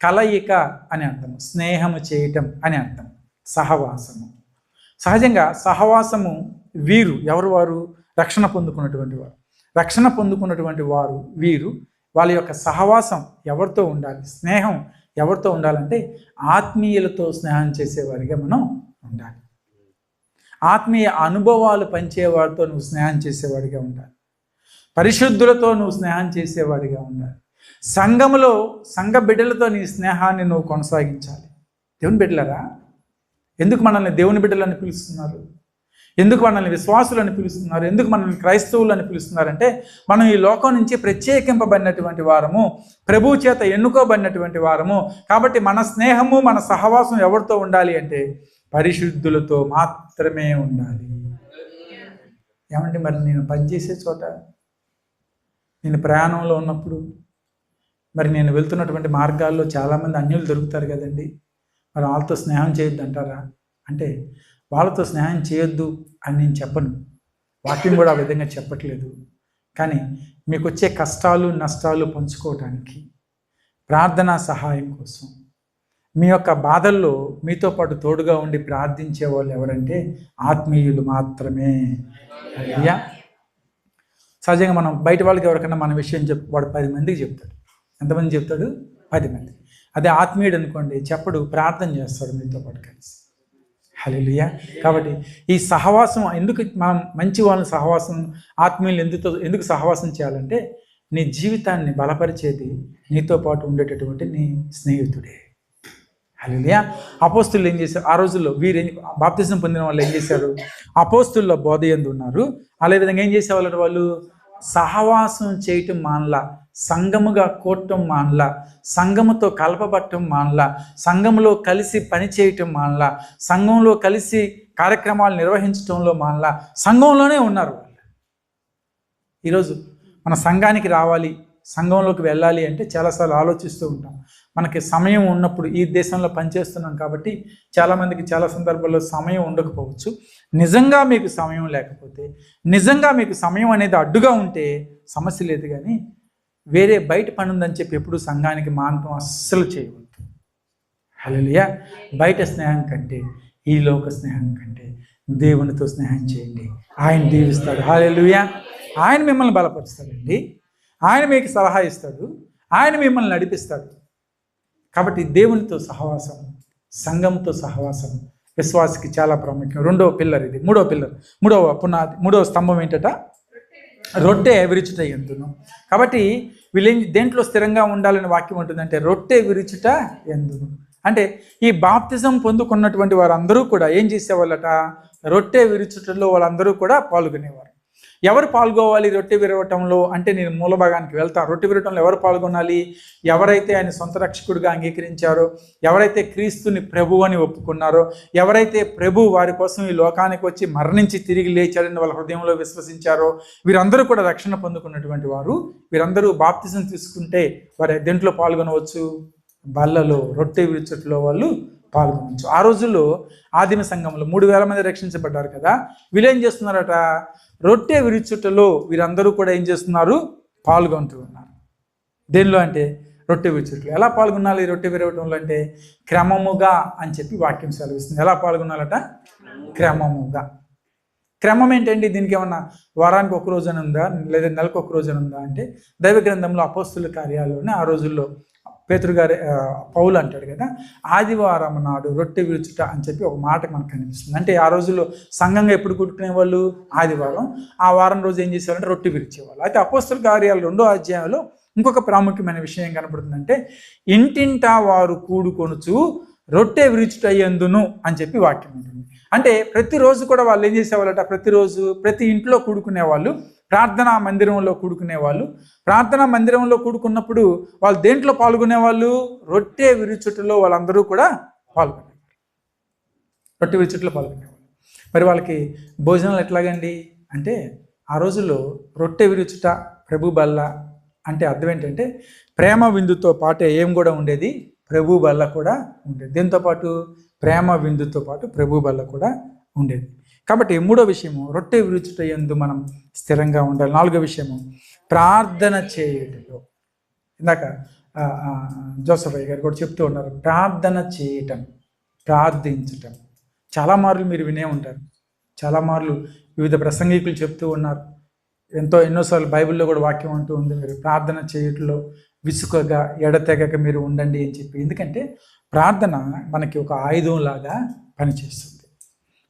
కలయిక అని అర్థం, స్నేహము చేయటం అని అర్థం. సహవాసము, సహజంగా సహవాసము వీరు ఎవరు? వారు రక్షణ పొందుకున్నటువంటి వారు. రక్షణ పొందుకున్నటువంటి వారు వీరు వాళ్ళ యొక్క సహవాసం ఎవరితో ఉండాలి? స్నేహం ఎవరితో ఉండాలంటే ఆత్మీయులతో స్నేహం చేసేవారిగా మనం ఉండాలి. ఆత్మీయ అనుభవాలు పంచేవారితో నువ్వు స్నేహం చేసేవాడిగా ఉండాలి. పరిశుద్ధులతో నువ్వు స్నేహం చేసేవాడిగా ఉండాలి. సంఘములో సంఘ బిడ్డలతో నీ స్నేహాన్ని నువ్వు కొనసాగించాలి. దేవుని బిడ్డలరా, ఎందుకు మనల్ని దేవుని బిడ్డలని పిలుస్తున్నారు? ఎందుకు మనల్ని విశ్వాసులని పిలుస్తున్నారు? ఎందుకు మనల్ని క్రైస్తవులు అని పిలుస్తున్నారంటే, మనం ఈ లోకం నుంచి ప్రత్యేకింపబడినటువంటి వారము, ప్రభువు చేత ఎన్నుకోబడినటువంటి వారము. కాబట్టి మన స్నేహము, మన సహవాసం ఎవరితో ఉండాలి అంటే పరిశుద్ధులతో మాత్రమే ఉండాలి. ఏమంటే మరి నేను పనిచేసే చోట, నేను ప్రయాణంలో ఉన్నప్పుడు, మరి నేను వెళ్తున్నటువంటి మార్గాల్లో చాలామంది అన్యులు దొరుకుతారు కదండి. మరి వాళ్ళతో స్నేహం చేయొద్దు అంటారా? అంటే వాళ్ళతో స్నేహం చేయొద్దు అని నేను చెప్పను, వాక్యం కూడా ఆ విధంగా చెప్పట్లేదు. కానీ మీకు వచ్చే కష్టాలు నష్టాలు పంచుకోవటానికి, ప్రార్థనా సహాయం కోసం, మీ యొక్క బాధల్లో మీతో పాటు తోడుగా ఉండి ప్రార్థించే వాళ్ళు ఎవరంటే ఆత్మీయులు మాత్రమే. అయ్యా, సహజంగా మనం బయట వాళ్ళకి ఎవరికైనా మన విషయం వాడు 10 మందికి చెప్తాడు. ఎంతమంది చెప్తాడు? 10 మంది. అదే ఆత్మీయుడు అనుకోండి, చెప్పడు, ప్రార్థన చేస్తాడు మీతో పాటు కలిసి. హల్లెలూయా. కాబట్టి ఈ సహవాసం ఎందుకు, మనం మంచి వాళ్ళని సహవాసం, ఆత్మీయులు ఎందుకు సహవాసం చేయాలంటే నీ జీవితాన్ని బలపరిచేది నీతో పాటు ఉండేటటువంటి నీ స్నేహితుడే. హల్లెలూయా. అపోస్తులు ఏం చేశారు ఆ రోజుల్లో? బాప్తిజం పొందిన వాళ్ళు ఏం చేశారు? అపోస్తుల బోధ యందు ఉన్నారు. అదేవిధంగా ఏం చేసేవాళ్ళు? వాళ్ళు సహవాసం చేయటం మానలా, సంఘముగా కూడటం మానలా, సంఘముతో కలపబట్టడం మానలా, సంఘములో కలిసి పని చేయటం మానలా, సంఘంలో కలిసి కార్యక్రమాలు నిర్వహించడంలో మానలా, సంఘంలోనే ఉన్నారు వాళ్ళు. ఈరోజు మన సంఘానికి రావాలి, సంఘంలోకి వెళ్ళాలి అంటే చాలాసార్లు ఆలోచిస్తూ ఉంటాం. మనకి సమయం ఉన్నప్పుడు, ఈ దేశంలో పనిచేస్తున్నాం కాబట్టి చాలామందికి చాలా సందర్భాల్లో సమయం ఉండకపోవచ్చు. నిజంగా మీకు సమయం లేకపోతే, నిజంగా మీకు సమయం అనేది అడ్డుగా ఉంటే సమస్య లేదు. కానీ వేరే బయట పని ఉందని చెప్పి ఎప్పుడు సంఘానికి మానటం అస్సలు చేయవద్దు. హల్లెలూయా. బయట స్నేహం కంటే, ఈ లోక స్నేహం కంటే దేవునితో స్నేహం చేయండి, ఆయన దీవిస్తాడు. హల్లెలూయా. ఆయన మిమ్మల్ని బలపరుస్తాడండి, ఆయన మీకు సలహా ఇస్తాడు, ఆయన మిమ్మల్ని నడిపిస్తాడు. కాబట్టి దేవునితో సహవాసం, సంఘంతో సహవాసం విశ్వాసికి చాలా ప్రాముఖ్యం. రెండవ పిల్లర్ ఇది. మూడవ పునాది, మూడవ స్తంభం ఏంటట? రొట్టె విరుచుట యందును. కాబట్టి వీళ్ళు దేంట్లో స్థిరంగా ఉండాలని వాక్యం ఉంటుందంటే రొట్టె విరుచుట యందును. అంటే ఈ బాప్తిజం పొందుకున్నటువంటి వారందరూ కూడా ఏం చేసేవాళ్ళట? రొట్టె విరుచుటలో వాళ్ళందరూ కూడా పాల్గొనేవారు. ఎవరు పాల్గొవాలి రొట్టె విరవటంలో అంటే? నేను మూల భాగానికి వెళ్తాను. రొట్టె విరవటంలో ఎవరు పాల్గొనాలి? ఎవరైతే ఆయన సొంత రక్షకుడిగా అంగీకరించారో, ఎవరైతే క్రీస్తుని ప్రభు అని ఒప్పుకున్నారో, ఎవరైతే ప్రభు వారి కోసం ఈ లోకానికి వచ్చి మరణించి తిరిగి లేచారని వాళ్ళ హృదయంలో విశ్వసించారో, వీరందరూ కూడా రక్షణ పొందుకున్నటువంటి వారు. వీరందరూ బాప్తిజం తీసుకుంటే వారు దేంట్లో పాల్గొనవచ్చు? బల్లలో, రొట్టె విరుచుటలో వాళ్ళు పాల్గొనవచ్చు. ఆ రోజుల్లో ఆదిమ సంఘంలో 3000 మంది రక్షించబడ్డారు కదా. వీళ్ళు ఏం చేస్తున్నారట? రొట్టె విరుచుటలో వీరందరూ కూడా ఏం చేస్తున్నారు? పాల్గొంటూ ఉన్నారు. దేనిలో అంటే రొట్టె విరుచుటలో. ఎలా పాల్గొనాలి రొట్టె విరవటంలో అంటే? క్రమముగా అని చెప్పి వాక్యం సెలవిస్తుంది. ఎలా పాల్గొనాలట? క్రమముగా. క్రమం ఏంటండి? దీనికి ఏమన్నా వారానికి ఒక రోజు అని ఉందా, లేదా నెలకు ఒక రోజు అని ఉందా అంటే, దైవ గ్రంథంలో అపోస్తుల కార్యాల్లోనే ఆ రోజుల్లో పేతురు గారి పౌలు అంటాడు కదా, ఆదివారం నాడు రొట్టె విరుచుట అని చెప్పి ఒక మాట మనకు కనిపిస్తుంది. అంటే ఆ రోజుల్లో సంఘంగా ఎప్పుడు కూడుకునే వాళ్ళు? ఆదివారం. ఆ వారం రోజు ఏం చేసేవాళ్ళంటే రొట్టె విరిచేవాళ్ళు. అయితే అపోస్తుల కార్యాలు 2వ అధ్యాయంలో ఇంకొక ప్రాముఖ్యమైన విషయం ఏం కనపడుతుందంటే, ఇంటింటా వారు కూడుకొనుచు రొట్టె విరుచుట యందును అని చెప్పి వాక్యం ఉంటుంది. అంటే ప్రతిరోజు కూడా వాళ్ళు ఏం చేసేవాళ్ళట? ప్రతిరోజు ప్రతి ఇంట్లో కూడుకునే వాళ్ళు, ప్రార్థనా మందిరంలో కూడుకునే వాళ్ళు. ప్రార్థనా మందిరంలో కూడుకున్నప్పుడు వాళ్ళు దేంట్లో పాల్గొనేవాళ్ళు? రొట్టె విరుచుటలో వాళ్ళందరూ కూడా పాల్గొనేవాళ్ళు. రొట్టె విరుచుటలో పాల్గొనేవాళ్ళు. మరి వాళ్ళకి భోజనాలు ఎట్లాగండి అంటే, ఆ రోజుల్లో రొట్టె విరుచుట, ప్రభు బల్ల అంటే అర్థం ఏంటంటే ప్రేమ విందుతో పాటే ఏం కూడా ఉండేది? ప్రభు బల్ల కూడా ఉండేది. దీంతో పాటు ప్రేమ విందుతో పాటు ప్రభు బల్ల కూడా ఉండేది. కాబట్టి 3వ విషయము రొట్టె విరుచుట యందు మనం స్థిరంగా ఉండాలి. 4వ విషయము ప్రార్థన చేయటంలో. ఇందాక జోసఫ్ అయ్య గారు కూడా చెప్తూ ఉన్నారు, ప్రార్థన చేయటం, ప్రార్థించటం. చాలా మార్లు మీరు వినే ఉంటారు, చాలా మార్లు వివిధ ప్రసంగికులు చెప్తూ ఉన్నారు. ఎన్నోసార్లు బైబిల్లో కూడా వాక్యం అంటూ ఉంది, మీరు ప్రార్థన చేయటంలో విసుకగా ఎడతెగక మీరు ఉండండి అని చెప్పి. ఎందుకంటే ప్రార్థన మనకి ఒక ఆయుధంలాగా పనిచేస్తుంది.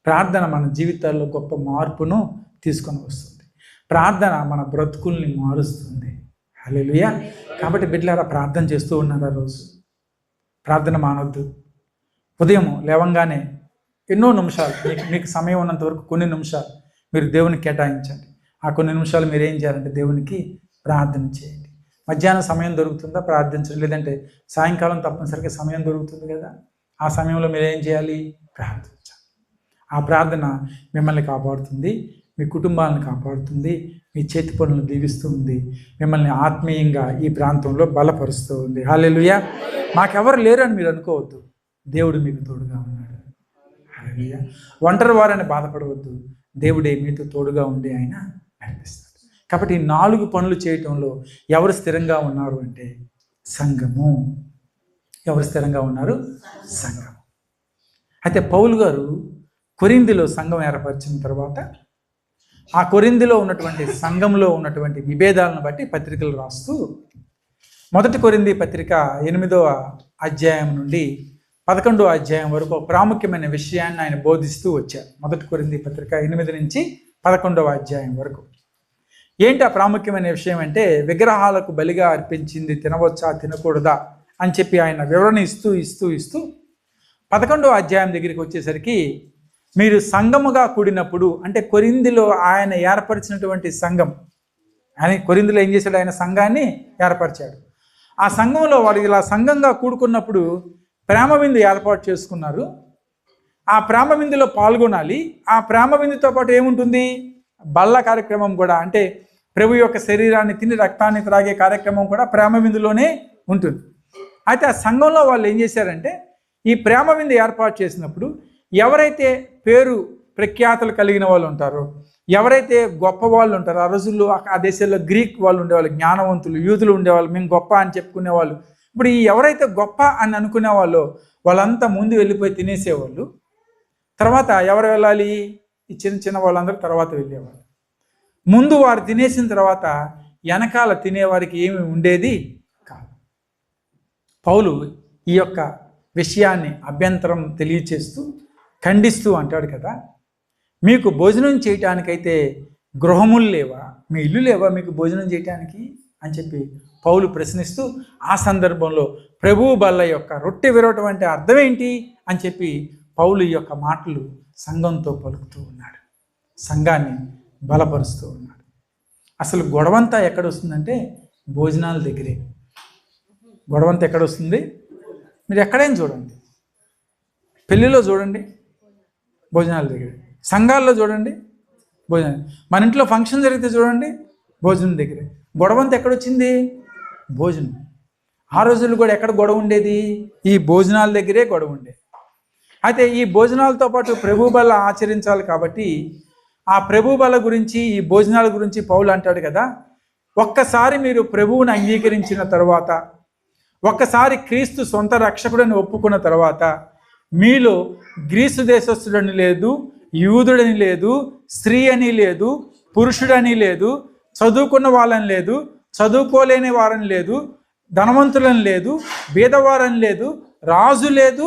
ప్రార్థన మన జీవితాల్లో గొప్ప మార్పును తీసుకొని వస్తుంది. ప్రార్థన మన బ్రతుకుల్ని మారుస్తుంది. హల్లెలూయా. కాబట్టి బిడ్డలారా ప్రార్థన చేస్తూ ఉన్నారు. ఆ రోజు ప్రార్థన మానొద్దు. ఉదయం లేవంగానే ఎన్నో నిమిషాలు మీకు సమయం ఉన్నంత వరకు కొన్ని నిమిషాలు మీరు దేవునికి కేటాయించండి. ఆ కొన్ని నిమిషాలు మీరు ఏం చేయాలంటే దేవునికి ప్రార్థన చేయండి. మధ్యాహ్నం సమయం దొరుకుతుందా ప్రార్థించండి, లేదంటే సాయంకాలం తప్పనిసరిగా సమయం దొరుకుతుంది కదా, ఆ సమయంలో మీరు ఏం చేయాలి? ప్రార్థించాలి. ఆ ప్రార్థన మిమ్మల్ని కాపాడుతుంది, మీ కుటుంబాలను కాపాడుతుంది, మీ చేతి పనులను దీవిస్తూ ఉంది, మిమ్మల్ని ఆత్మీయంగా ఈ ప్రాంతంలో బలపరుస్తూ ఉంది. హల్లెలూయా. మాకెవరు లేరు అని మీరు అనుకోవద్దు, దేవుడు మీకు తోడుగా ఉన్నాడు. హల్లెలూయా. ఒంటరి వారని బాధపడవద్దు, దేవుడే మీతో తోడుగా ఉండి ఆయన నడిపిస్తాడు. కాబట్టి 4 పనులు చేయటంలో ఎవరు స్థిరంగా ఉన్నారు అంటే సంఘము. ఎవరు స్థిరంగా ఉన్నారు? సంఘం. అయితే పౌలు గారు కొరింథీలో సంఘం ఏర్పరిచిన తర్వాత ఆ కొరింథీలో ఉన్నటువంటి సంఘంలో ఉన్నటువంటి విభేదాలను బట్టి పత్రికలు రాస్తూ 1 కొరింథీ పత్రిక 8వ అధ్యాయం నుండి 11వ అధ్యాయం వరకు ప్రాముఖ్యమైన విషయాన్ని ఆయన బోధిస్తూ వచ్చారు. 1 కొరింథీ పత్రిక 8 నుంచి 11వ అధ్యాయం వరకు. ఏంటి ఆ ప్రాముఖ్యమైన విషయం అంటే, విగ్రహాలకు బలిగా అర్పించింది తినవచ్చా తినకూడదా అని చెప్పి ఆయన వివరణ ఇస్తూ 11వ అధ్యాయం దగ్గరికి వచ్చేసరికి, మీరు సంఘముగా కూడినప్పుడు అంటే కొరింథీలో ఆయన ఏర్పరిచినటువంటి సంఘం, ఆయన కొరింథీలో ఏం చేశాడు? ఆయన సంఘాన్ని ఏర్పరిచాడు. ఆ సంఘంలో వాడు ఇలా సంఘంగా కూడుకున్నప్పుడు ప్రేమ విందు ఏర్పాటు చేసుకున్నారు. ఆ ప్రేమ విందులో పాల్గొనాలి. ఆ ప్రేమ విందుతో పాటు ఏముంటుంది? బల్ల కార్యక్రమం కూడా, అంటే ప్రభు యొక్క శరీరాన్ని తిని రక్తాన్ని త్రాగే కార్యక్రమం కూడా ప్రేమ విందులోనే ఉంటుంది. అయితే ఆ సంఘంలో వాళ్ళు ఏం చేశారంటే, ఈ ప్రేమ విందు ఏర్పాటు చేసినప్పుడు ఎవరైతే పేరు ప్రఖ్యాతలు కలిగిన వాళ్ళు ఉంటారో, ఎవరైతే గొప్ప వాళ్ళు ఉంటారో, ఆ రోజుల్లో ఆ దేశాల్లో గ్రీక్ వాళ్ళు ఉండేవాళ్ళు, జ్ఞానవంతులు యూదులు ఉండేవాళ్ళు, మేము గొప్ప అని చెప్పుకునే వాళ్ళు. ఇప్పుడు ఈ ఎవరైతే గొప్ప అని అనుకునే వాళ్ళు వాళ్ళంతా ముందు వెళ్ళిపోయి తినేసేవాళ్ళు. తర్వాత ఎవరు వెళ్ళాలి? ఈ చిన్న వాళ్ళందరూ తర్వాత వెళ్ళేవాళ్ళు. ముందు వారు తినేసిన తర్వాత వెనకాల తినేవారికి ఏమి ఉండేది కాదు. పౌలు ఈ యొక్క విషయాన్ని అభ్యంతరం తెలియచేస్తూ ఖండిస్తూ అంటాడు కదా, మీకు భోజనం చేయటానికైతే గృహములు లేవా, మీ ఇల్లు లేవా మీకు భోజనం చేయటానికి అని చెప్పి పౌలు ప్రశ్నిస్తూ, ఆ సందర్భంలో ప్రభువు బల్ల యొక్క రొట్టె విరవటం అంటే అర్థం ఏంటి అని చెప్పి పౌలు ఈ యొక్క మాటలు సంఘంతో పలుకుతూ ఉన్నాడు, సంఘాన్ని బలపరుస్తూ ఉన్నాడు. అసలు గొడవంతా ఎక్కడ వస్తుందంటే భోజనాల దగ్గరే. గొడవంతా ఎక్కడ వస్తుంది? మీరు ఎక్కడైనా చూడండి, పెళ్ళిలో చూడండి, భోజనాల దగ్గర, సంఘాల్లో చూడండి, భోజనం. మన ఇంట్లో ఫంక్షన్ జరిగితే చూడండి, భోజనం దగ్గరే. గొడవంతా ఎక్కడొచ్చింది? భోజనం. ఆ రోజుల్లో కూడా ఎక్కడ గొడవ ఉండేది? ఈ భోజనాల దగ్గరే గొడవ ఉండేది. అయితే ఈ భోజనాలతో పాటు ప్రభు బల్ల ఆచరించాలి కాబట్టి ఆ ప్రభు బల్ల గురించి, ఈ భోజనాల గురించి పౌలు అంటాడు కదా, ఒక్కసారి మీరు ప్రభువుని అంగీకరించిన తర్వాత, ఒక్కసారి క్రీస్తు సొంత రక్షకుడని ఒప్పుకున్న తర్వాత, మీలో గ్రీసు దేశస్థుడని లేదు, యూదుడని లేదు, స్త్రీ అని లేదు, పురుషుడని లేదు, చదువుకున్న వాళ్ళని లేదు, చదువుకోలేని వారని లేదు, ధనవంతులని లేదు, బీదవారని లేదు, రాజు లేదు,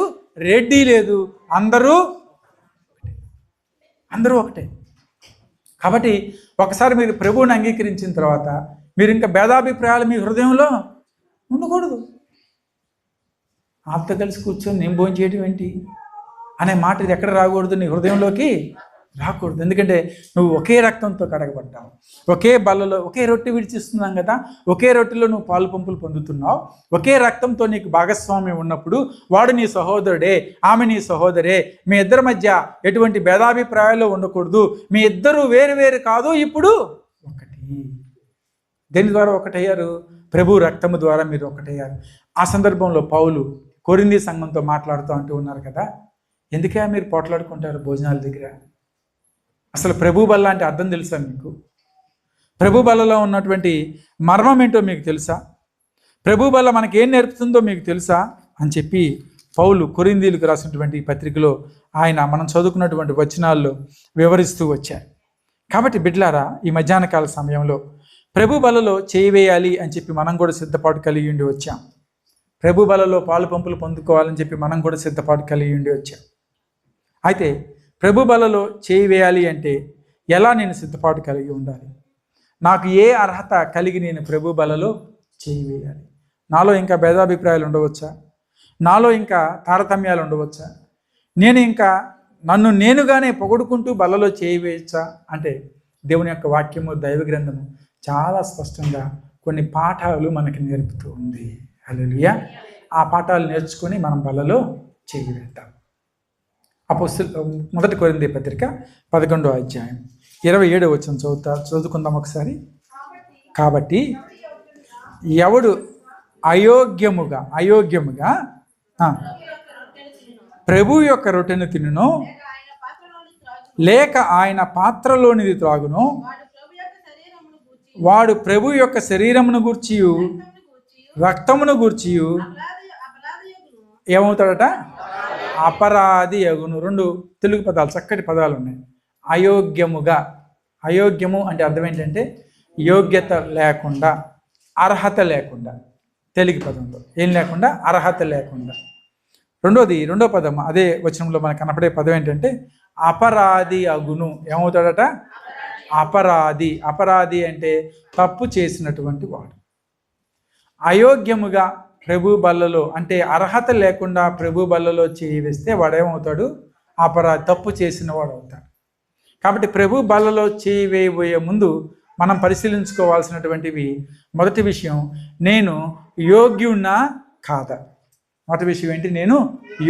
రెడ్డి లేదు, అందరూ ఒకటే. కాబట్టి ఒకసారి మీరు ప్రభువుని అంగీకరించిన తర్వాత మీరు ఇంకా భేదాభిప్రాయాలు మీ హృదయంలో ఉండకూడదు. ఆప్తో కలిసి కూర్చొని నేను భోజనం చేయడం ఏంటి అనే మాట ఇది ఎక్కడ రాకూడదు, నీ హృదయంలోకి రాకూడదు. ఎందుకంటే నువ్వు ఒకే రక్తంతో కడగబడ్డావు, ఒకే బల్లలో ఒకే రొట్టె విడిచిస్తున్నాం కదా, ఒకే రొట్టెలో నువ్వు పాలు పంపులు పొందుతున్నావు, ఒకే రక్తంతో నీకు భాగస్వామ్యం ఉన్నప్పుడు వాడు నీ సహోదరుడే, ఆమె నీ సహోదరే, మీ ఇద్దరి మధ్య ఎటువంటి భేదాభిప్రాయాలు ఉండకూడదు, మీ ఇద్దరు వేరు వేరు కాదు, ఇప్పుడు ఒకటి. దేని ద్వారా ఒకటయ్యారు? ప్రభు రక్తము ద్వారా మీరు ఒకటయ్యారు. ఆ సందర్భంలో పౌలు కొరింథీ సంఘంతో మాట్లాడుతూ అంటూ ఉన్నారు కదా, ఎందుకే మీరు పోట్లాడుకుంటారు భోజనాల దగ్గర? అసలు ప్రభు బల్ల అంటే అర్థం తెలుసా మీకు? ప్రభు బల్లలో ఉన్నటువంటి మర్మం ఏంటో మీకు తెలుసా? ప్రభు బల్ల మనకి ఏం నేర్పుతుందో మీకు తెలుసా అని చెప్పి పౌలు కొరింథీలకు రాసినటువంటి ఈ పత్రికలో ఆయన మనం చదువుకున్నటువంటి వచనాల్లో వివరిస్తూ వచ్చారు. కాబట్టి బిడ్లారా, ఈ మధ్యాహ్న కాల సమయంలో ప్రభు బలలో చేయివేయాలి అని చెప్పి మనం కూడా సిద్ధపాటు కలిగి ఉండి వచ్చాం. ప్రభు బలలో పాలు పంపులు పొందుకోవాలని చెప్పి మనం కూడా సిద్ధపాటు కలిగి ఉండి వచ్చాం. అయితే ప్రభు బలలో చేయి వేయాలి అంటే ఎలా నేను సిద్ధపాటు కలిగి ఉండాలి? నాకు ఏ అర్హత కలిగి నేను ప్రభు బలలో చేయి వేయాలి? నాలో ఇంకా భేదాభిప్రాయాలు ఉండవచ్చా? నాలో ఇంకా తారతమ్యాలు ఉండవచ్చా? నేను ఇంకా నన్ను నేనుగానే పొగుడుకుంటూ బలలో చేయి వేయచ్చా? అంటే దేవుని యొక్క వాక్యము, దైవ గ్రంథము చాలా స్పష్టంగా కొన్ని పాఠాలు మనకి నేర్పుతూ ఉంది. హల్లెలూయా. ఆ పాఠాలు నేర్చుకొని మనం బలలో చేయి వేద్దాం. మొదటి కొరింథీ పత్రిక 11వ అధ్యాయం 27వ వచనం చదువుకుందాం ఒకసారి. కాబట్టి ఎవడు అయోగ్యముగా ప్రభు యొక్క రొట్టెను తినును, లేక ఆయన పాత్రలోనిది త్రాగును, వాడు ప్రభు యొక్క శరీరమును గూర్చియు రక్తమును గూర్చియు ఏమవుతాడట? అపరాధి అగును. 2 తెలుగు పదాలు, చక్కటి పదాలు ఉన్నాయి. అయోగ్యము అంటే అర్థం ఏంటంటే యోగ్యత లేకుండా, అర్హత లేకుండా. తెలుగు పదంలో ఏం లేకుండా? అర్హత లేకుండా. రెండో పదం అదే వచనంలో మనకు కనపడే పదం ఏంటంటే అపరాధి అగును. ఏమవుతాడట? అపరాధి అంటే తప్పు చేసినటువంటి వాడు. అయోగ్యముగా ప్రభు బల్లలో అంటే అర్హత లేకుండా ప్రభు బల్లలో చేయి వేస్తే వాడేమవుతాడు? అపరాధి, తప్పు చేసిన వాడు అవుతాడు. కాబట్టి ప్రభు బల్లలో చేయి వేయబోయే ముందు మనం పరిశీలించుకోవాల్సినటువంటివి, మొదటి విషయం నేను యోగ్యున్నా కాదా? మొదటి విషయం ఏంటి? నేను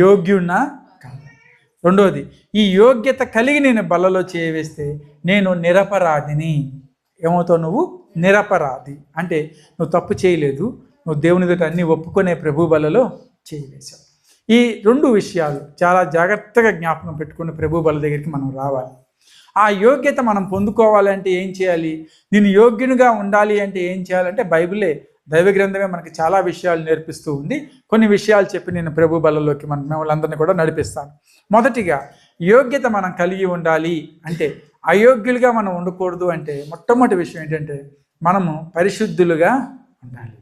యోగ్యున్నా కాదా? రెండవది, ఈ యోగ్యత కలిగి నేను బల్లలో చేయి వేస్తే నేను నిరపరాధిని. ఏమవుతావు నువ్వు? నిరపరాధి. అంటే నువ్వు తప్పు చేయలేదు, నువ్వు దేవుని దగ్గర అన్నీ ఒప్పుకునే ప్రభు బలలో చేయి వేశావు. ఈ 2 విషయాలు చాలా జాగ్రత్తగా జ్ఞాపకం పెట్టుకుని ప్రభు బల దగ్గరికి మనం రావాలి. ఆ యోగ్యత మనం పొందుకోవాలంటే ఏం చేయాలి? నేను యోగ్యునిగా ఉండాలి అంటే ఏం చేయాలంటే బైబిలే, దైవ గ్రంథమే మనకి చాలా విషయాలు నేర్పిస్తూ ఉంది. కొన్ని విషయాలు చెప్పి నేను ప్రభు బలలోకి మిమ్మల్ని అందరినీ కూడా నడిపిస్తాను. మొదటిగా యోగ్యత మనం కలిగి ఉండాలి అంటే, అయోగ్యులుగా మనం ఉండకూడదు అంటే మొట్టమొదటి విషయం ఏంటంటే మనము పరిశుద్ధులుగా ఉండాలి.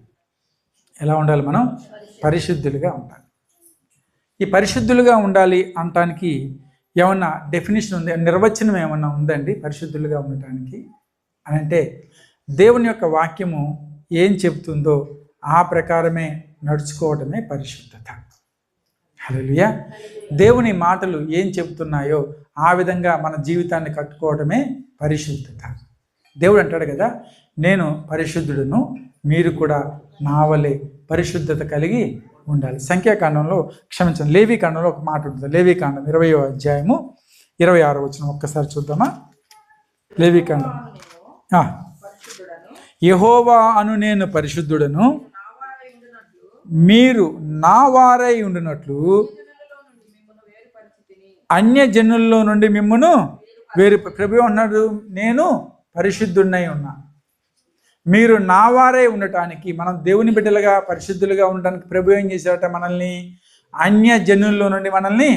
ఎలా ఉండాలి? మనం పరిశుద్ధులుగా ఉండాలి. ఈ పరిశుద్ధులుగా ఉండాలి అనటానికి ఏమన్నా డెఫినేషన్ ఉంది, నిర్వచనం ఏమన్నా ఉందండి పరిశుద్ధులుగా ఉండటానికి అని అంటే? దేవుని యొక్క వాక్యము ఏం చెబుతుందో ఆ ప్రకారమే నడుచుకోవడమే పరిశుద్ధత. హల్లెలూయా. దేవుని మాటలు ఏం చెబుతున్నాయో ఆ విధంగా మన జీవితాన్ని కట్టుకోవడమే పరిశుద్ధత. దేవుడు అంటాడు కదా, నేను పరిశుద్ధుడును, మీరు కూడా నా వలె పరిశుద్ధత కలిగి ఉండాలి. లేవీకాండంలో ఒక మాట ఉంటుంది. లేవీకాండం 20వ అధ్యాయము 26వ వచనం ఒక్కసారి చూద్దామా? లేవీకాండం. యెహోవా అను నేను పరిశుద్ధుడను, మీరు నా వారై ఉండునట్లు అన్యజనుల్లో నుండి మిమ్మును వేరు. ప్రభు అన్నాడు, నేను పరిశుద్ధుడినై ఉన్నా. మీరు నా వారే ఉండటానికి, మనం దేవుని బిడ్డలుగా పరిశుద్ధులుగా ఉండటానికి ప్రభు ఏం చేశారట? మనల్ని అన్యజనుల్లో నుండి మనల్ని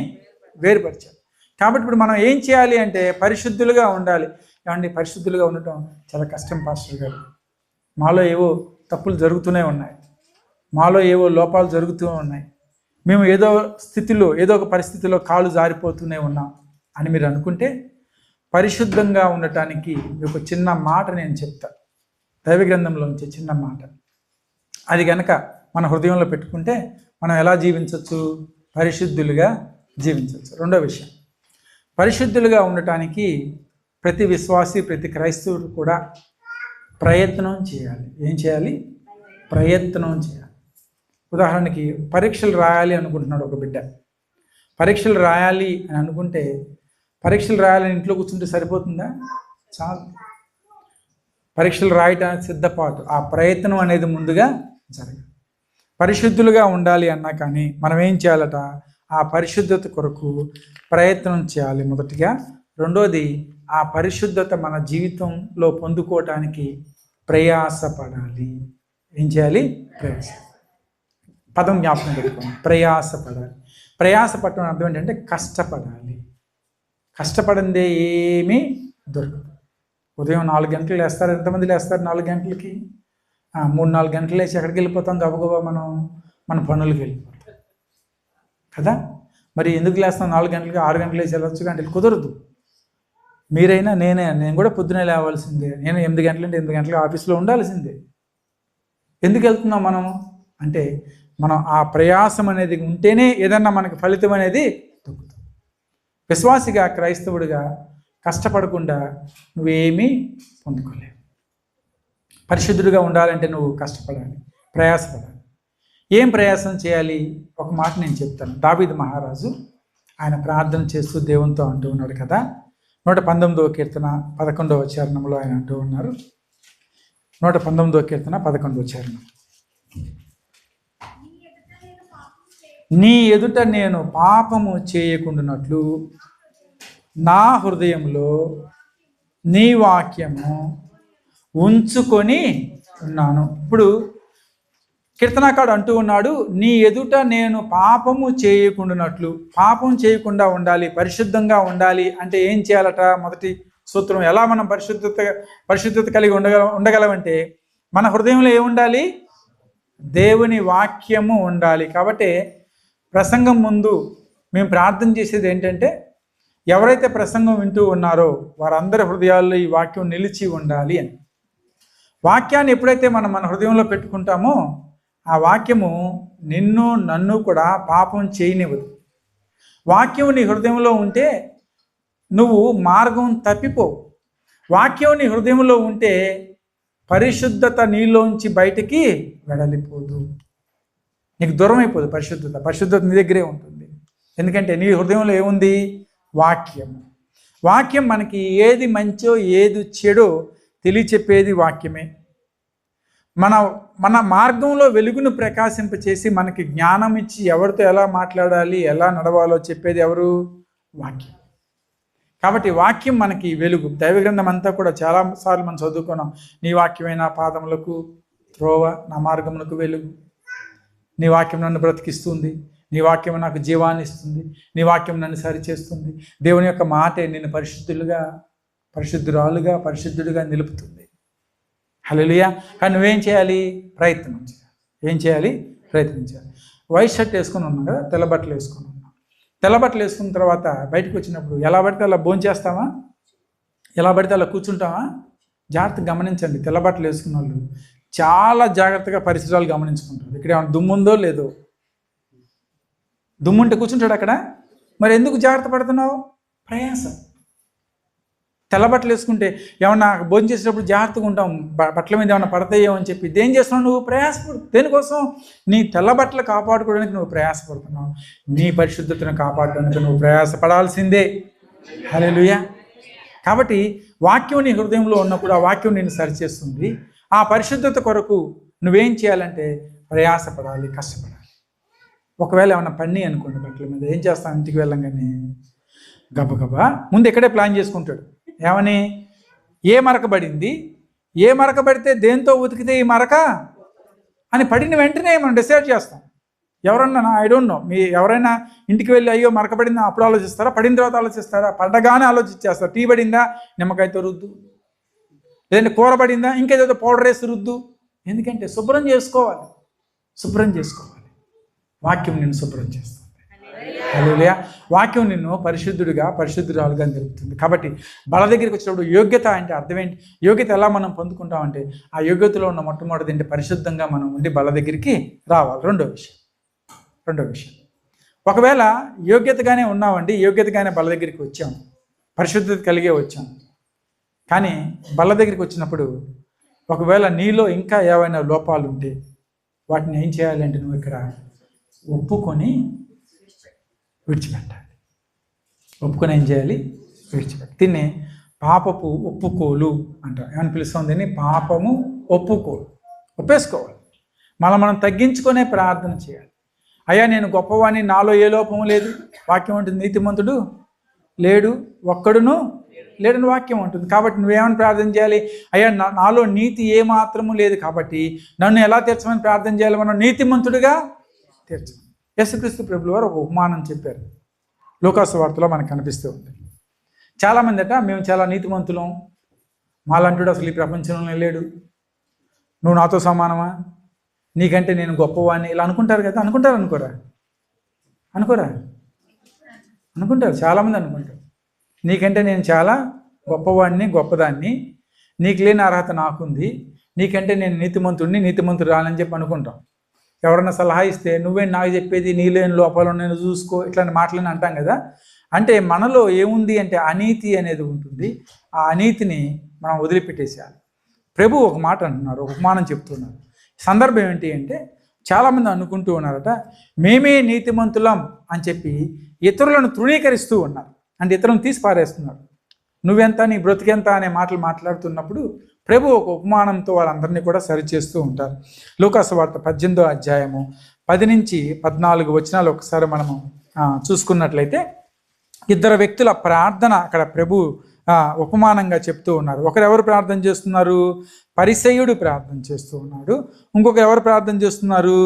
వేరుపరిచారు. కాబట్టి ఇప్పుడు మనం ఏం చేయాలి అంటే పరిశుద్ధులుగా ఉండాలి. ఏమండి, పరిశుద్ధులుగా ఉండటం చాలా కష్టం పాస్టర్ గారు. మాలో ఏవో తప్పులు జరుగుతూనే ఉన్నాయి, మాలో ఏవో లోపాలు జరుగుతూ ఉన్నాయి, మేము ఏదో స్థితిలో, ఏదో ఒక పరిస్థితిలో కాళ్ళు జారిపోతూనే ఉన్నాం అని మీరు అనుకుంటే, పరిశుద్ధంగా ఉండటానికి ఒక చిన్న మాట నేను చెప్తా. దైవ గ్రంథంలోంచి చిన్న మాట. అది కనుక మన హృదయంలో పెట్టుకుంటే మనం ఎలా జీవించవచ్చు? పరిశుద్ధులుగా జీవించవచ్చు. రెండో విషయం, పరిశుద్ధులుగా ఉండటానికి ప్రతి విశ్వాసి, ప్రతి క్రైస్తవుడు కూడా ప్రయత్నం చేయాలి. ఏం చేయాలి? ప్రయత్నం చేయాలి. ఉదాహరణకి పరీక్షలు రాయాలి అనుకుంటున్నాడు ఒక బిడ్డ. పరీక్షలు రాయాలి అని అనుకుంటే, పరీక్షలు రాయాలని ఇంట్లో కూర్చుంటే సరిపోతుందా? చాలు. పరీక్షలు రాయటానికి సిద్ధపాటు, ఆ ప్రయత్నం అనేది ముందుగా జరగాలి. పరిశుద్ధులుగా ఉండాలి అన్నా కానీ మనం ఏం చేయాలట? ఆ పరిశుద్ధత కొరకు ప్రయత్నం చేయాలి మొదటిగా. రెండోది, ఆ పరిశుద్ధత మన జీవితంలో పొందుకోవటానికి ప్రయాసపడాలి. ఏం చేయాలి? పదం జ్ఞాపకం పెట్టుకోండి, ప్రయాసపడాలి. ప్రయాసపడటం అర్థం ఏంటంటే కష్టపడాలి. కష్టపడిందే ఏమీ దొరకదు. ఉదయం 4 గంటలు లేస్తారు. ఎంతమంది లేస్తారు 4 గంటలకి? 3-4 గంటలు లేచి ఎక్కడికి వెళ్ళిపోతాం? గబగబా మన పనులకి వెళ్ళిపోతాం కదా. మరి ఎందుకు లేస్తాం 4 గంటలకి? 6 గంటలు లేచి వెళ్ళొచ్చు, గంటలు కుదరదు. మీరైనా నేను కూడా పొద్దునే లేవాల్సిందే. నేను 8 గంటలంటే 8 గంటలకు ఆఫీస్లో ఉండాల్సిందే. ఎందుకు వెళ్తున్నాం మనం అంటే మనం ఆ ప్రయాసం అనేది ఉంటేనే ఏదన్నా మనకి ఫలితం అనేది దొరుకుతుంది. విశ్వాసిగా, క్రైస్తవుడిగా కష్టపడకుండా నువ్వేమీ పొందుకోలేవు. పరిశుద్ధుడిగా ఉండాలంటే నువ్వు కష్టపడాలి, ప్రయాసపడాలి. ఏం ప్రయాసం చేయాలి? ఒక మాట నేను చెప్తాను. దావీదు మహారాజు ఆయన ప్రార్థన చేస్తూ దేవునితో అంటూ ఉన్నాడు కదా. 119వ కీర్తన 11వ చరణంలో ఆయన అంటూ ఉన్నారు. 119వ కీర్తన 11వ చరణం. నీ ఎదుట నేను పాపము చేయకుండానట్లు నా హృదయంలో నీ వాక్యము ఉంచుకొని ఉన్నాను. ఇప్పుడు కీర్తనాకాడు అంటూ ఉన్నాడు, నీ ఎదుట నేను పాపము చేయకుండానట్లు. పాపం చేయకుండా ఉండాలి, పరిశుద్ధంగా ఉండాలి అంటే ఏం చేయాలట? మొదటి సూత్రం, ఎలా మనం పరిశుద్ధత కలిగి ఉండగలమంటే మన హృదయంలో ఏముండాలి? దేవుని వాక్యము ఉండాలి. కాబట్టి ప్రసంగం ముందు మేము ప్రార్థన చేసేది ఏంటంటే, ఎవరైతే ప్రసంగం వింటూ ఉన్నారో వారందరి హృదయాల్లో ఈ వాక్యం నిలిచి ఉండాలి అని. వాక్యాన్ని ఎప్పుడైతే మనం మన హృదయంలో పెట్టుకుంటామో ఆ వాక్యము నిన్ను నన్ను కూడా పాపం చేయనివ్వదు. వాక్యం నీ హృదయంలో ఉంటే నువ్వు మార్గం తప్పిపోవు. వాక్యం నీ హృదయంలో ఉంటే పరిశుద్ధత నీలోంచి బయటికి వెడలిపోదు, నీకు దూరం అయిపోదు. పరిశుద్ధత నీ దగ్గరే ఉంటుంది. ఎందుకంటే నీ హృదయంలో ఏముంది? వాక్యము. వాక్యం మనకి ఏది మంచో ఏది చెడో తెలియచెప్పేది వాక్యమే. మన మార్గంలో వెలుగును ప్రకాశింపచేసి మనకి జ్ఞానం ఇచ్చి ఎవరితో ఎలా మాట్లాడాలి, ఎలా నడవాలో చెప్పేది ఎవరు? వాక్యం. కాబట్టి వాక్యం మనకి వెలుగు. దైవ గ్రంథం అంతా కూడా చాలాసార్లు మనం చదువుకున్నాం. నీ వాక్యమే నా పాదములకు త్రోవ, నా మార్గములకు వెలుగు. నీ వాక్యం నన్ను బ్రతికిస్తుంది, నీ వాక్యం నాకు జీవాన్ని ఇస్తుంది, నీ వాక్యం నన్ను సరిచేస్తుంది. దేవుని యొక్క మాటే నిన్ను పరిశుద్ధుడిగా నిలుపుతుంది. హల్లెలూయా. కానీ నువ్వేం చేయాలి? ప్రయత్నం చేయాలి. వైట్ షర్ట్ వేసుకొని ఉన్నాం కదా, తెల్ల బట్టలు వేసుకొని ఉన్నాం. తెల్ల బట్టలు వేసుకున్న తర్వాత బయటకు వచ్చినప్పుడు ఎలా పడితే అలా భోంచేస్తామా? ఎలా పడితే అలా కూర్చుంటామా? జాగ్రత్తగా గమనించండి. తెల్ల బట్టలు వేసుకున్న వాళ్ళు చాలా జాగ్రత్తగా పరిసరాలు గమనించుకుంటారు. ఇక్కడ ఏమైనా దుమ్ముందో లేదో. దుమ్ముంటే కూర్చుంటాడు అక్కడ. మరి ఎందుకు జాగ్రత్త పడుతున్నావు? ప్రయాసం. తెల్లబట్టలు వేసుకుంటే ఏమన్నా భోజనం చేసేటప్పుడు జాగ్రత్తగా ఉంటాం, బట్టల మీద ఏమన్నా పడతాయో అని చెప్పి. దేం చేస్తున్నావు? నువ్వు ప్రయాసపడు. దేనికోసం? నీ తెల్లబట్టలు కాపాడుకోవడానికి నువ్వు ప్రయాసపడుతున్నావు. నీ పరిశుద్ధతను కాపాడడానికి నువ్వు ప్రయాసపడాల్సిందే. హల్లెలూయా. కాబట్టి వాక్యం నీ హృదయంలో ఉన్నప్పుడు ఆ వాక్యం నిన్ను సరిచేస్తుంది. ఆ పరిశుద్ధత కొరకు నువ్వేం చేయాలంటే ప్రయాసపడాలి, కష్టపడాలి. ఒకవేళ ఏమన్నా పని అనుకోండి బట్టల మీద, ఏం చేస్తాను? ఇంటికి వెళ్ళంగానే గబగబా ముందు ఇక్కడే ప్లాన్ చేసుకుంటాడు. ఏమని? ఏ మరక పడింది, ఏ మరక పడితే దేంతో ఉతికితే ఈ మరక అని పడిన వెంటనే మనం డిసైడ్ చేస్తాం. ఎవరన్నా ఐ డోంట్ నో, మీ ఎవరైనా ఇంటికి వెళ్ళి అయ్యో మరక పడిందా అప్పుడు ఆలోచిస్తారా? పడిన తర్వాత ఆలోచిస్తారా? పడ్డగానే ఆలోచించేస్తారు. టీ పడిందా, నిమ్మకాయతో రుద్దు. లేదంటే కూర పడిందా, ఇంకేదో పౌడర్ వేసి రుద్దు. ఎందుకంటే శుభ్రం చేసుకోవాలి. వాక్యం నిన్ను శుభ్రం చేస్తుంది. హల్లెలూయా. వాక్యం నిన్ను పరిశుద్ధురాలుగా నిలుపుతుంది. కాబట్టి బల దగ్గరికి వచ్చినప్పుడు యోగ్యత అంటే అర్థం ఏంటి? యోగ్యత ఎలా మనం పొందుకుంటామంటే ఆ యోగ్యతలో ఉన్న మొట్టమొదటి ఏంటి? పరిశుద్ధంగా మనం ఉండి బల దగ్గరికి రావాలి. రెండో విషయం, ఒకవేళ యోగ్యతగానే ఉన్నామండి, యోగ్యతగానే బల దగ్గరికి వచ్చాం, పరిశుద్ధత కలిగే వచ్చాం, కానీ బల దగ్గరికి వచ్చినప్పుడు ఒకవేళ నీలో ఇంకా ఏవైనా లోపాలు ఉంటే వాటిని ఏం చేయాలంటే నువ్వు ఇక్కడ ఒప్పుకొని విడిచిపెట్టాలి. ఏం చేయాలి? విడిచిపెట్టాలి. దీన్ని పాపపు ఒప్పుకోలు అంటారు. ఏమని పిలుస్తాం దీన్ని? పాపము ఒప్పేసుకోవాలి. మనం తగ్గించుకునే ప్రార్థన చేయాలి. అయ్యా నేను గొప్పవాణ్ణి, నాలో ఏ లోపము లేదు. వాక్యం ఉంటుంది నీతిమంతుడు లేడు, ఒక్కడును లేడని వాక్యం ఉంటుంది. కాబట్టి నువ్వేమని ప్రార్థన చేయాలి? అయ్యా నాలో నీతి ఏ మాత్రము లేదు, కాబట్టి నన్ను ఎలా తీర్చమని ప్రార్థన చేయాలి? మనం నీతిమంతుడిగా తీర్చమని. యేసుక్రీస్తు ప్రభువు వారు ఒక ఉపమానం చెప్పారు. లూకాసు వార్తలో మనకు కనిపిస్తూ ఉంది. చాలామంది మేము చాలా నీతిమంతులం, మాలంటుడు అసలు ఈ ప్రపంచంలో లేడు, నువ్వు నాతో సమానమా, నీకంటే నేను గొప్పవాడిని, ఇలా అనుకుంటారు కదా. అనుకుంటారు. చాలామంది అనుకుంటారు. నీకంటే నేను చాలా గొప్పవాడిని, గొప్పదాన్ని, నీకు లేని అర్హత నాకుంది, నీకంటే నేను నీతిమంతుడు రానని చెప్పి అనుకుంటాం. ఎవరన్నా సలహా ఇస్తే నువ్వే నాకు చెప్పేది, నీ లేని లోపాలు నేను చూసుకో, ఇట్లాంటి మాటలని అంటాం కదా. అంటే మనలో ఏముంది అంటే అనీతి అనేది ఉంటుంది. ఆ అనీతిని మనం వదిలిపెట్టేసేయాలి. ప్రభు ఒక మాట అంటున్నారు, ఒక ఉపమానం చెప్తున్నారు. సందర్భం ఏంటి అంటే, చాలామంది అనుకుంటూ ఉన్నారట మేమే నీతిమంతులం అని చెప్పి ఇతరులను తృణీకరిస్తూ ఉన్నారు. అంటే ఇతరులను తీసి పారేస్తున్నారు. నువ్వెంత, నీ బ్రతికెంత అనే మాటలు మాట్లాడుతున్నప్పుడు ప్రభు ఒక ఉపమానంతో వాళ్ళందరినీ కూడా సరిచేస్తూ ఉంటారు. లూకాసు వార్త 18వ అధ్యాయము 10 నుంచి 14 వచనాలు ఒకసారి మనము చూసుకున్నట్లయితే, ఇద్దరు వ్యక్తుల ప్రార్థన అక్కడ ప్రభు ఉపమానంగా చెప్తూ ఉన్నారు. ఒకరెవరు ప్రార్థన చేస్తున్నారు? పరిసయ్యుడు ప్రార్థన చేస్తూ ఉన్నాడు. ఇంకొక ఎవరు ప్రార్థన చేస్తున్నారు?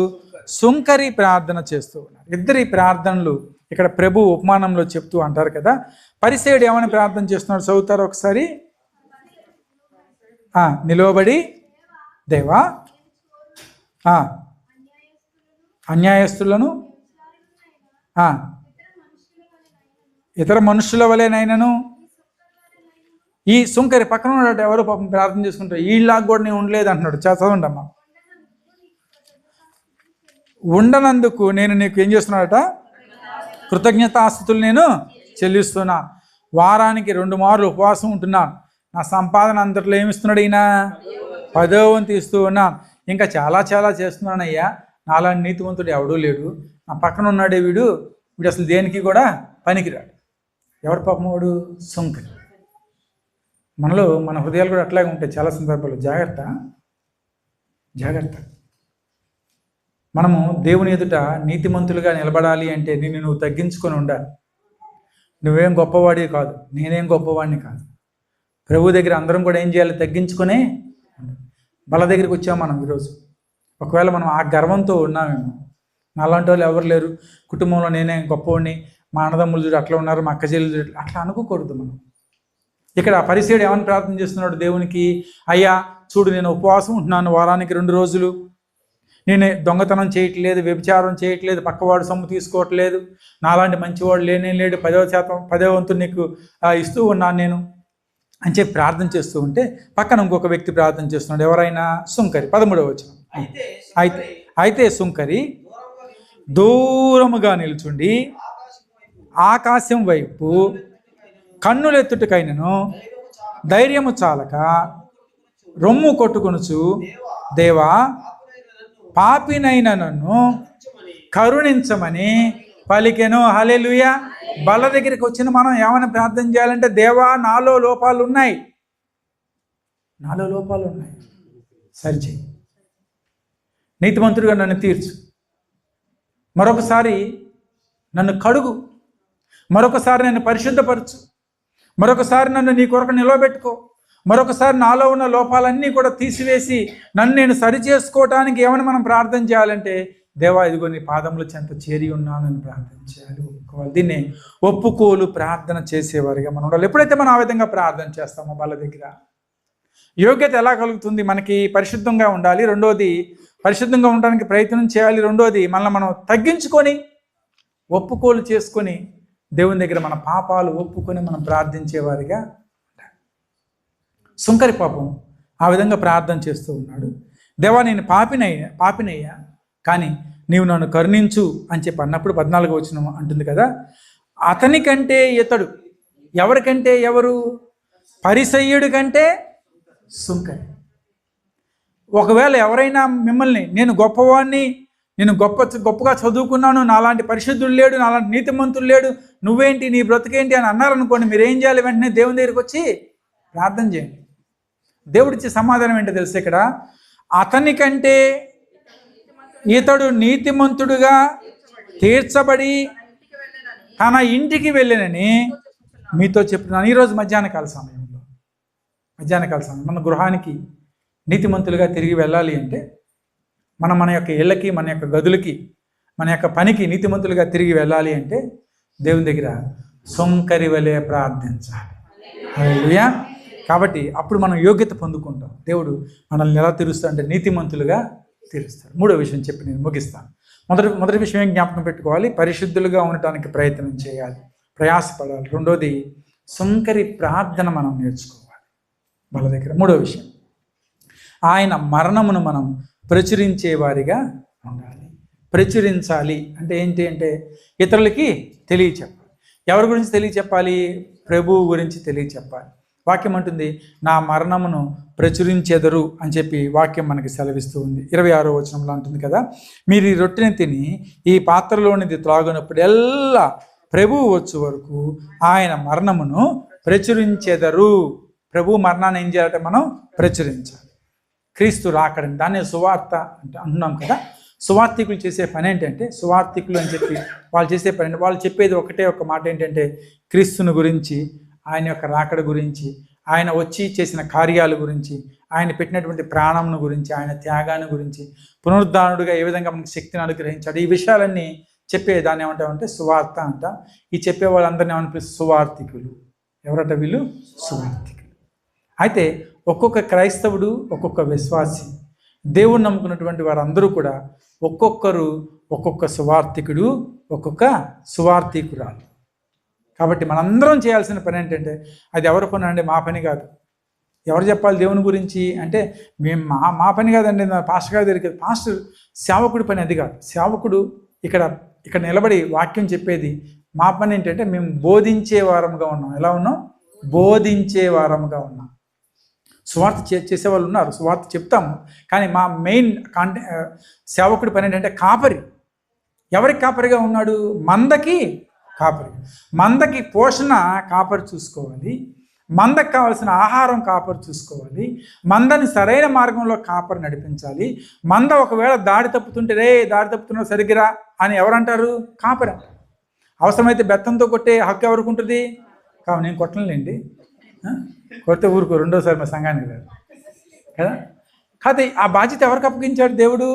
సుంకరి ప్రార్థన చేస్తూ ఉన్నారు. ఇద్దరి ప్రార్థనలు ఇక్కడ ప్రభు ఉపమానంలో చెప్తూ అంటారు కదా. పరిసయ్యుడు ఏమని ప్రార్థన చేస్తున్నాడు చదువుతారు ఒకసారి. నిలవబడి, దేవా అన్యాయస్తులను ఇతర మనుషుల వలెనైనను, ఈ సుంకరి పక్కన ఉన్నాడు ఎవరు పాపం ప్రార్థన చేసుకుంటారు, వీళ్ళకి కూడా నేను ఉండలేదు అంటున్నాడు. చదవండి అమ్మా. ఉండనందుకు నేను నీకు ఏం చేస్తున్నాడట? కృతజ్ఞతాస్తుతులు నేను చెల్లిస్తున్నా. వారానికి 2 మార్లు ఉపవాసం ఉంటున్నాను. నా సంపాదన అంతట్లో ఏమిస్తున్నాడు ఈయన? 10వ వంతు ఇస్తూ ఉన్నాను. ఇంకా చాలా చాలా చేస్తున్నానయ్యా. నాలాంటి నీతివంతుడు ఎవడూ లేడు. నా పక్కన ఉన్నాడే వీడు అసలు దేనికి కూడా పనికిరాడు. ఎవరు పాపం వాడు? సుంకరి. మనలో మన హృదయాలు కూడా అట్లాగే ఉంటాయి చాలా సందర్భాల్లో. జాగ్రత్త. మనము దేవుని ఎదుట నీతిమంతులుగా నిలబడాలి అంటే నువ్వు తగ్గించుకొని ఉండాలి. నువ్వేం గొప్పవాడివి కాదు, నేనేం గొప్పవాడిని కాదు. ప్రభు దగ్గర అందరం కూడా ఏం చేయాలి? తగ్గించుకునే బల దగ్గరికి వచ్చాము మనం ఈరోజు. ఒకవేళ మనం ఆ గర్వంతో ఉన్నామేమో, నాలాంటి వాళ్ళు ఎవరు లేరు, కుటుంబంలో నేనే గొప్పవాడిని, మా అన్నదమ్ములు చూడు అట్లా ఉన్నారు, మా అక్క చెల్లెలు చూడు, అట్లా అనుకోకూడదు మనం. ఇక్కడ పరిసయ్యుడు ఏమని ప్రార్థన చేస్తున్నాడు దేవునికి? అయ్యా చూడు, నేను ఉపవాసం ఉంటున్నాను వారానికి 2 రోజులు, నేనే దొంగతనం చేయట్లేదు, వ్యభిచారం చేయట్లేదు, పక్కవాడు సొమ్ము తీసుకోవట్లేదు, నాలాంటి మంచివాడు లేడు, 10వ వంతు నీకు ఇస్తూ ఉన్నాను నేను అని చెప్పి ప్రార్థన చేస్తూ ఉంటే పక్కన ఇంకొక వ్యక్తి ప్రార్థన చేస్తున్నాడు. ఎవరైనా? సుంకరి. 13వ వచనం. అయితే సుంకరి దూరముగా నిల్చుండి ఆకాశం వైపు కన్నులెత్తుటకైనను ధైర్యము చాలక రొమ్ము కొట్టుకొనుచు, దేవా పాపినైన నన్ను కరుణించమని పలికెను. హల్లెలూయా. బల్ల దగ్గరికి వచ్చిన మనం ఏమైనా ప్రార్థన చేయాలంటే, దేవా నాలో లోపాలు ఉన్నాయి, సరిచేయి, నీతిమంతుడిగా నన్ను తీర్చు, మరొకసారి నన్ను కడుగు, మరొకసారి నన్ను పరిశుద్ధపరచు, మరొకసారి నన్ను నీ కొరకు నిలవబెట్టుకో, మరొకసారి నాలో ఉన్న లోపాలన్నీ కూడా తీసివేసి నన్ను నేను సరిచేసుకోవటానికి ఏమైనా మనం ప్రార్థన చేయాలంటే, దేవా ఇదిగో నీ పాదముల చెంత చేరి ఉన్నానని ప్రార్థన చేయాలి. దీన్ని ఒప్పుకోలు ప్రార్థన చేసేవారిగా మనం ఉండాలి. ఎప్పుడైతే మనం ఆ విధంగా ప్రార్థన చేస్తామో వాళ్ళ దగ్గర యోగ్యత ఎలా కలుగుతుంది? మనకి పరిశుద్ధంగా ఉండాలి. రెండోది, పరిశుద్ధంగా ఉండడానికి ప్రయత్నం చేయాలి. రెండోది, మనల్ని మనం తగ్గించుకొని ఒప్పుకోలు చేసుకొని దేవుని దగ్గర మన పాపాలు ఒప్పుకొని మనం ప్రార్థించేవారిగా ఉండాలి. సుంకరి పాపం ఆ విధంగా ప్రార్థన చేస్తూ ఉన్నాడు. దేవా నేను పాపినయ్యా, కానీ నీవు నన్ను కరుణించు అని చెప్పి అన్నప్పుడు 14వ వచనం అంటుంది కదా, అతనికంటే ఇతడు, ఎవరికంటే ఎవరు? పరిసయ్యుడి కంటే సుంకరి. ఒకవేళ ఎవరైనా మిమ్మల్ని, నేను గొప్పవాడిని, నేను గొప్పగా చదువుకున్నాను, నాలాంటి పరిశుద్ధుడు లేడు, నాలాంటి నీతిమంతుడు లేడు, నువ్వేంటి, నీ బ్రతుకేంటి అని అన్నారనుకోండి, మీరు ఏం చేయాలి? వెంటనే దేవుని దగ్గరికి వచ్చి ప్రార్థన చేయండి. దేవుడిచ్చే సమాధానం ఏంటో తెలుసు. ఇక్కడ అతనికంటే ఇతడు నీతిమంతుడుగా తీర్చబడి తన ఇంటికి వెళ్ళినని మీతో చెప్తున్నాను. ఈరోజు మధ్యాహ్న కాల సమయంలో మన గృహానికి నీతిమంతులుగా తిరిగి వెళ్ళాలి అంటే మన యొక్క ఇళ్ళకి, మన యొక్క గదులకి, మన యొక్క పనికి నీతిమంతులుగా తిరిగి వెళ్ళాలి అంటే దేవుని దగ్గర సుంకరి వలె ప్రార్థించాలి. హల్లెలూయా. కాబట్టి అప్పుడు మనం యోగ్యత పొందుకుంటాం. దేవుడు మనల్ని ఎలా తీరుస్తా అంటే నీతిమంతులుగా తీరుస్తాడు. 3వ విషయం చెప్పి నేను ముగిస్తాను. మొదటి విషయం జ్ఞాపకం పెట్టుకోవాలి, పరిశుద్ధులుగా ఉండటానికి ప్రయత్నం చేయాలి, ప్రయాసపడాలి. రెండోది, సుంకరి ప్రార్థన మనం నేర్చుకోవాలి వాళ్ళ దగ్గర. మూడో విషయం, ఆయన మరణమును మనం ప్రచురించే వారిగా ఉండాలి. ప్రచురించాలి అంటే ఏంటి అంటే ఇతరులకి తెలియచెప్పాలి. ఎవరి గురించి తెలియచెప్పాలి? ప్రభువు గురించి తెలియచెప్పాలి. వాక్యం అంటుంది, నా మరణమును ప్రచురించెదరు అని చెప్పి వాక్యం మనకి సెలవిస్తూ ఉంది. 26వ వచనంలో అంటుంది కదా, మీరు ఈ రొట్టెని తిని ఈ పాత్రలోనిది త్రాగునప్పుడెల్లా ప్రభువు వచ్చే వరకు ఆయన మరణమును ప్రచురించెదరు. ప్రభు మరణాన్ని ఏం చేయాలంటే మనం ప్రచురించాలి. క్రీస్తు రాకడని, దాన్ని సువార్త అంటే అంటున్నాం కదా. సువార్థికులు చేసే పని ఏంటంటే, సువార్థికులు అని చెప్పి వాళ్ళు చేసే పని అంటే, వాళ్ళు చెప్పేది ఒకటే ఒక మాట ఏంటంటే, క్రీస్తుని గురించి, ఆయన యొక్క రాకడ గురించి, ఆయన వచ్చి చేసిన కార్యాల గురించి, ఆయన పెట్టినటువంటి ప్రాణంను గురించి, ఆయన త్యాగాన్ని గురించి, పునరుద్ధానుడిగా ఏ విధంగా మనకి శక్తిని అనుగ్రహించాడు, ఈ విషయాలన్నీ చెప్పే దాన్ని ఏమంటామంటే సువార్త అంట. ఈ చెప్పే వాళ్ళందరినీ ఏమనిపిస్తుంది? సువార్థికులు. ఎవరట వీళ్ళు? సువార్థికులు. అయితే ఒక్కొక్క క్రైస్తవుడు, ఒక్కొక్క విశ్వాసి, దేవుణ్ణి నమ్ముకున్నటువంటి వారందరూ కూడా ఒక్కొక్కరు ఒక్కొక్క సువార్థికుడు, ఒక్కొక్క సువార్థికురాలు. కాబట్టి మనందరం చేయాల్సిన పని ఏంటంటే, అది ఎవరి పని అండి? మా పని కాదు. ఎవరు చెప్పాలి దేవుని గురించి అంటే, మేము మా పని కాదండి, పాస్టర్ గారి దగ్గరికి. పాస్టర్ సేవకుడి పని అది కాదు. సేవకుడు ఇక్కడ నిలబడి వాక్యం చెప్పేది. మా పని ఏంటంటే, మేము బోధించే వారముగా ఉన్నాం. ఎలా ఉన్నాం? బోధించే వారముగా ఉన్నాం. సువార్త చేసేవాళ్ళు ఉన్నారు, సువార్త చెప్తాము. కానీ మా మెయిన్ సేవకుడి పని ఏంటంటే కాపరి. ఎవరికి కాపరిగా ఉన్నాడు? మందకి కాపరి. మందకి పోషణ కాపరి చూసుకోవాలి. మందకి కావాల్సిన ఆహారం కాపరి చూసుకోవాలి. మందని సరైన మార్గంలో కాపరి నడిపించాలి. మంద ఒకవేళ దారి తప్పుతుంటే, రే దారి తప్పుతున్నావు సరిగ్గా అని ఎవరంటారు? కాపరి అంటారు. అవసరమైతే బెత్తంతో కొట్టే హక్కు ఎవరికి ఉంటుంది? కావు, నేను కొట్టలేండి, కొడితే ఊరుకో, రెండోసారి మా సంఘానికి రాదు కదా. కాదు, ఆ బాధ్యత ఎవరికి అప్పగించాడు? దేవుడు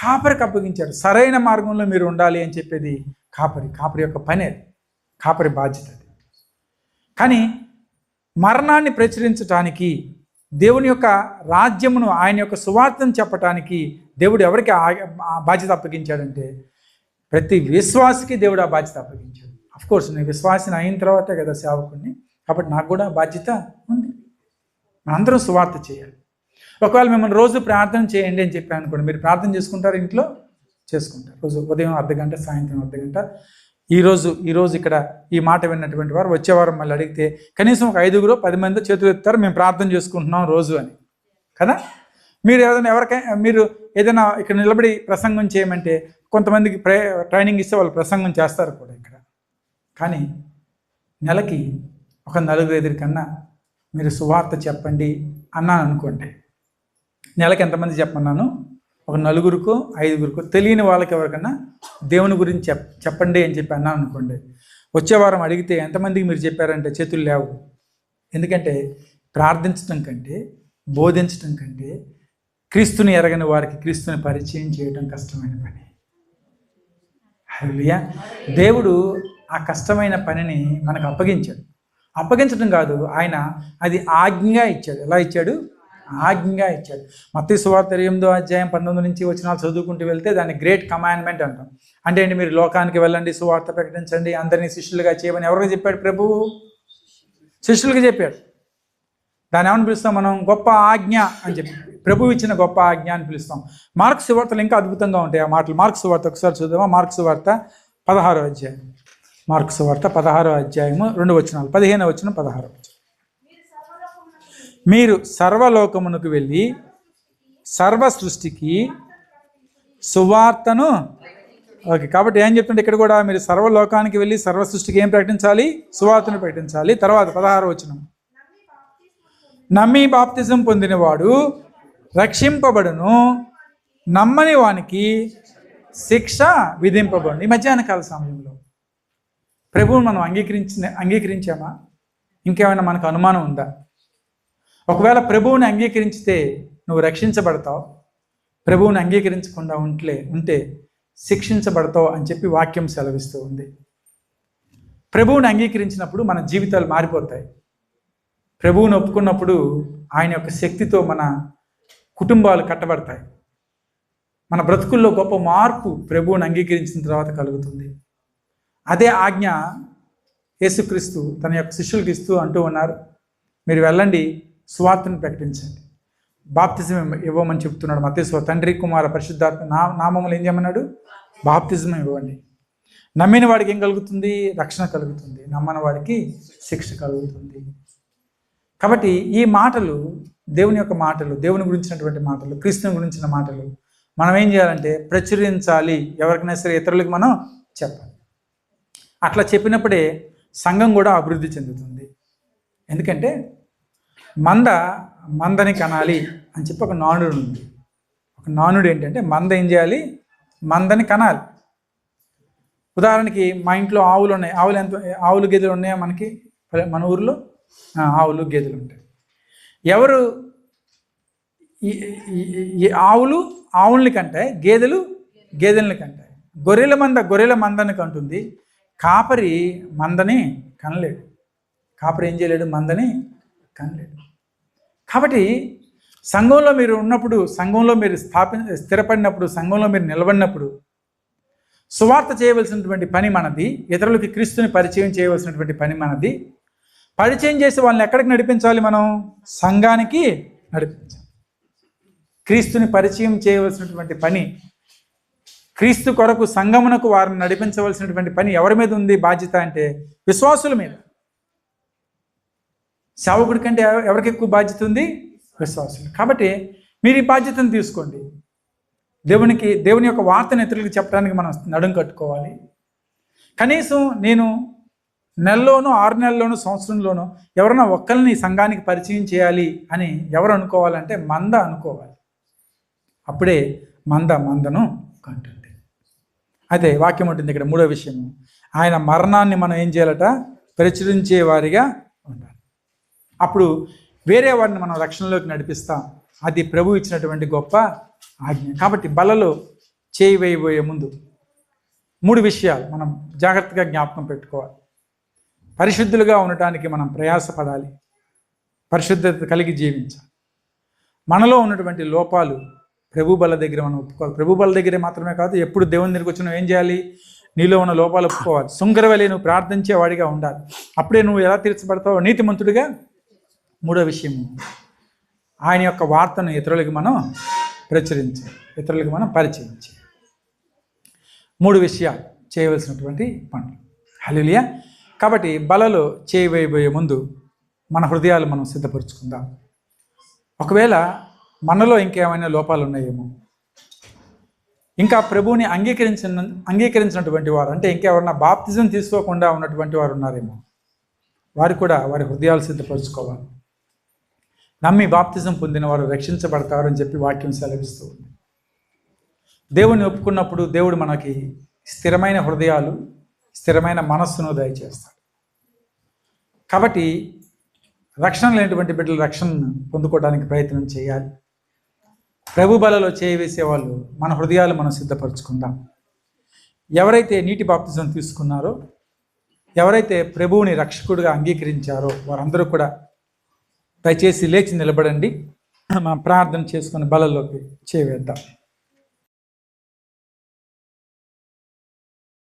కాపరికి అప్పగించాడు. సరైన మార్గంలో మీరు ఉండాలి అని చెప్పేది కాపరి యొక్క పని, అది కాపరి బాధ్యత. కానీ మరణాన్ని ప్రచురించటానికి, దేవుని యొక్క రాజ్యమును, ఆయన యొక్క సువార్తను చెప్పటానికి దేవుడు ఎవరికి ఆ బాధ్యత అప్పగించాడంటే, ప్రతి విశ్వాసికి దేవుడు ఆ బాధ్యత అప్పగించాడు. అఫ్కోర్స్ నేను విశ్వాసిని అయిన తర్వాతే కదా సేవకుడిని, కాబట్టి నాకు కూడా బాధ్యత ఉంది. మనందరం సువార్త చేయాలి. ఒకవేళ మిమ్మల్ని రోజు ప్రార్థన చేయండి అని చెప్పాను అనుకోండి, మీరు ప్రార్థన చేసుకుంటారు, ఇంట్లో చేసుకుంటారు. రోజు ఉదయం అర్ధగంట, సాయంత్రం అర్ధగంట. ఈరోజు ఇక్కడ ఈ మాట విన్నటువంటి వారు వచ్చేవారం మళ్ళీ అడిగితే కనీసం ఒక 5-10 మంది చేతులు ఎత్తారు, మేము ప్రార్థన చేసుకుంటున్నాం రోజు అని కదా. మీరు మీరు ఏదైనా ఇక్కడ నిలబడి ప్రసంగం చేయమంటే కొంతమందికి ట్రైనింగ్ ఇస్తే వాళ్ళు ప్రసంగం చేస్తారు కూడా ఇక్కడ. కానీ నెలకి ఒక 4 కన్నా మీరు సువార్త చెప్పండి అన్నాను అనుకోండి, నెలకి ఎంతమంది చెప్పన్నాను? ఒక 4-5 తెలియని వాళ్ళకి ఎవరికన్నా దేవుని గురించి చెప్పండి అని చెప్పి అన్నాను అనుకోండి, వచ్చే వారం అడిగితే ఎంతమందికి మీరు చెప్పారంటే చేతులు లేవు. ఎందుకంటే ప్రార్థించడం కంటే, బోధించడం కంటే, క్రీస్తుని ఎరగని వారికి క్రీస్తుని పరిచయం చేయడం కష్టమైన పని. హల్లెలూయా. దేవుడు ఆ కష్టమైన పనిని మనకు అప్పగించాడు. అప్పగించడం కాదు, ఆయన అది ఆజ్ఞగా ఇచ్చాడు. ఎలా ఇచ్చాడు? ఆజ్ఞగా ఇచ్చాడు. మత్తయి సువార్త 8వ అధ్యాయం 19 నుంచి వచనాలు చదువుకుంటూ వెళ్తే దాన్ని గ్రేట్ కమాండ్మెంట్ అంటాం. అంటే ఏంటి? మీరు లోకానికి వెళ్ళండి, సువార్త ప్రకటించండి, అందరినీ శిష్యులుగా చేయమని ఎవరికి చెప్పాడు? ప్రభువు శిష్యులకి చెప్పాడు. దాన్ని ఏమని పిలుస్తాం మనం? గొప్ప ఆజ్ఞ అని చెప్పి, ప్రభువు ఇచ్చిన గొప్ప ఆజ్ఞ అని పిలుస్తాం. మార్క్స్ సువార్తలు ఇంకా అద్భుతంగా ఉంటాయి ఆ మాటలు. మార్క్స్ సువార్త ఒకసారి చూద్దామా? మార్క్స్ సువార్త 16వ అధ్యాయం. మార్క్స్ సువార్త 16వ అధ్యాయము 2 వచనాలు, 15వ వచనం, 16వ వచనం. మీరు సర్వలోకమునకు వెళ్ళి సర్వ సృష్టికి సువార్తను. ఓకే, కాబట్టి ఏం చెప్తుంటే ఇక్కడ కూడా మీరు సర్వలోకానికి వెళ్ళి సర్వ సృష్టికి ఏం ప్రకటించాలి? సువార్తను ప్రకటించాలి. తర్వాత 16వ వచనం, నమ్మి బాప్తిజం పొందినవాడు రక్షింపబడును, నమ్మని వానికి శిక్ష విధింపబడును. ఈ మధ్యాహ్న కాల సమయంలో ప్రభువును మనం అంగీకరించామా? ఇంకేమైనా మనకు అనుమానం ఉందా? ఒకవేళ ప్రభువుని అంగీకరించితే నువ్వు రక్షించబడతావు, ప్రభువుని అంగీకరించకుండా ఉంటే శిక్షించబడతావు అని చెప్పి వాక్యం సెలవిస్తూ ఉంది. ప్రభువుని అంగీకరించినప్పుడు మన జీవితాలు మారిపోతాయి. ప్రభువుని ఒప్పుకున్నప్పుడు ఆయన యొక్క శక్తితో మన కుటుంబాలు కట్టబడతాయి. మన బ్రతుకుల్లో గొప్ప మార్పు ప్రభువుని అంగీకరించిన తర్వాత కలుగుతుంది. అదే ఆజ్ఞ యేసుక్రీస్తు తన యొక్క శిష్యులకు అంటూ ఉన్నారు, మీరు వెళ్ళండి, సువార్తను ప్రకటించండి, బాప్తిజం ఇవ్వమని చెప్తున్నాడు. మత్తయి తండ్రి కుమార పరిశుద్ధాత్మ నామములు ఏం చేయమన్నాడు? బాప్తిజం ఇవ్వండి. నమ్మిన వాడికి ఏం కలుగుతుంది? రక్షణ కలుగుతుంది. నమ్మని వాడికి శిక్ష కలుగుతుంది. కాబట్టి ఈ మాటలు దేవుని యొక్క మాటలు, దేవుని గురించినటువంటి మాటలు, క్రీస్తుని గురించిన మాటలు మనం ఏం చేయాలంటే ప్రచురించాలి. ఎవరికైనా సరే ఇతరులకు మనం చెప్పాలి. అట్లా చెప్పినప్పుడే సంఘం కూడా అభివృద్ధి చెందుతుంది. ఎందుకంటే మందని కనాలి అని చెప్పి ఒక నానుడు ఉంది. ఒక నానుడు ఏంటంటే మంద ఏం చేయాలి? మందని కనాలి. ఉదాహరణకి మా ఇంట్లో ఆవులు ఉన్నాయి. ఆవులు గేదెలు ఉన్నాయా మనకి? మన ఊర్లో ఆవులు గేదెలు ఉంటాయి. ఎవరు ఆవుల్ని కంటాయి, గేదెల్ని కంటాయి. గొర్రెల మందని కంటుంది. కాపరి మందని కనలేడు. కాపరి ఏం చేయలేడు? మందని కనలేడు. కాబట్టి సంఘంలో మీరు ఉన్నప్పుడు, సంఘంలో మీరు స్థిరపడినప్పుడు, సంఘంలో మీరు నిలబడినప్పుడు సువార్త చేయవలసినటువంటి పని మనది. ఇతరులకి క్రీస్తుని పరిచయం చేయవలసినటువంటి పని మనది. పరిచయం చేసి వాళ్ళని ఎక్కడికి నడిపించాలి? మనం సంఘానికి నడిపించాలి. క్రీస్తుని పరిచయం చేయవలసినటువంటి పని, క్రీస్తు కొరకు సంఘమునకు వారిని నడిపించవలసినటువంటి పని ఎవరి మీద ఉంది బాధ్యత అంటే? విశ్వాసుల మీద. సేవకుడి కంటే ఎవరికి ఎక్కువ బాధ్యత ఉంది? విశ్వాసులు. కాబట్టి మీరు ఈ బాధ్యతను తీసుకోండి. దేవుని యొక్క వార్తను ఇతరులకు చెప్పడానికి మనం నడుం కట్టుకోవాలి. కనీసం నేను నెలలోనో 6 నెలల్లోనో సంవత్సరంలోనో ఎవరైనా ఒక్కరిని సంఘానికి పరిచయం చేయాలి అని ఎవరు అనుకోవాలంటే మంద అనుకోవాలి. అప్పుడే మందను కంటుంది. అయితే వాక్యం ఉంటుంది ఇక్కడ 3వ విషయం, ఆయన మరణాన్ని మనం ఏం చేయాలట? ప్రచురించే వారిగా ఉండాలి. అప్పుడు వేరే వారిని మనం రక్షణలోకి నడిపిస్తాం. అది ప్రభు ఇచ్చినటువంటి గొప్ప ఆజ్ఞ. కాబట్టి బలలో చేయి వేయబోయే ముందు 3 విషయాలు మనం జాగ్రత్తగా జ్ఞాపకం పెట్టుకోవాలి. పరిశుద్ధులుగా ఉండటానికి మనం ప్రయాసపడాలి. పరిశుద్ధత కలిగి జీవించాలి. మనలో ఉన్నటువంటి లోపాలు ప్రభు బల దగ్గర మనం ఒప్పుకోవాలి. ప్రభు బల దగ్గరే మాత్రమే కాదు, ఎప్పుడు దేవుని దగ్గరికి వచ్చినా ఏం చేయాలి? నీలో ఉన్న లోపాలు ఒప్పుకోవాలి. సుంకరవలే నువ్వు ప్రార్థించేవాడిగా ఉండాలి. అప్పుడే నువ్వు ఎలా తీర్చబడతావో నీతిమంతుడిగా. 3వ విషయము, ఆయన యొక్క వార్తను ఇతరులకు మనం ప్రచురించాలి, ఇతరులకు మనం పరిచయం చేయాలి. 3 విషయాలు చేయవలసినటువంటి పనులు. హల్లెలూయా. కాబట్టి బలలో చేయి వేయబోయే ముందు మన హృదయాలు మనం సిద్ధపరుచుకుందాం. ఒకవేళ మనలో ఇంకేమైనా లోపాలు ఉన్నాయేమో, ఇంకా ప్రభువుని అంగీకరించినటువంటి వారు, అంటే ఇంకెవరన్నా బాప్తిజం తీసుకోకుండా ఉన్నటువంటి వారు ఉన్నారేమో, వారు కూడా వారి హృదయాలు సిద్ధపరచుకోవాలి. నమ్మి బాప్తిజం పొందిన వారు రక్షించబడతారు అని చెప్పి వాక్యం సెలవిస్తూ ఉంది. దేవుని ఒప్పుకున్నప్పుడు దేవుడు మనకి స్థిరమైన హృదయాలు, స్థిరమైన మనస్సును దయచేస్తాడు. కాబట్టి రక్షణ లేనటువంటి బిడ్డలు రక్షణను పొందుకోవడానికి ప్రయత్నం చేయాలి. ప్రభు బలలో చేయి వేసేవాళ్ళు మన హృదయాలు మనం సిద్ధపరచుకుందాం. ఎవరైతే నీటి బాప్తిజం తీసుకున్నారో, ఎవరైతే ప్రభువుని రక్షకుడిగా అంగీకరించారో వారందరూ కూడా దయచేసి లేచి నిలబడండి. మనం ప్రార్థన చేసుకుని బలలోకి చేవేద్దాం.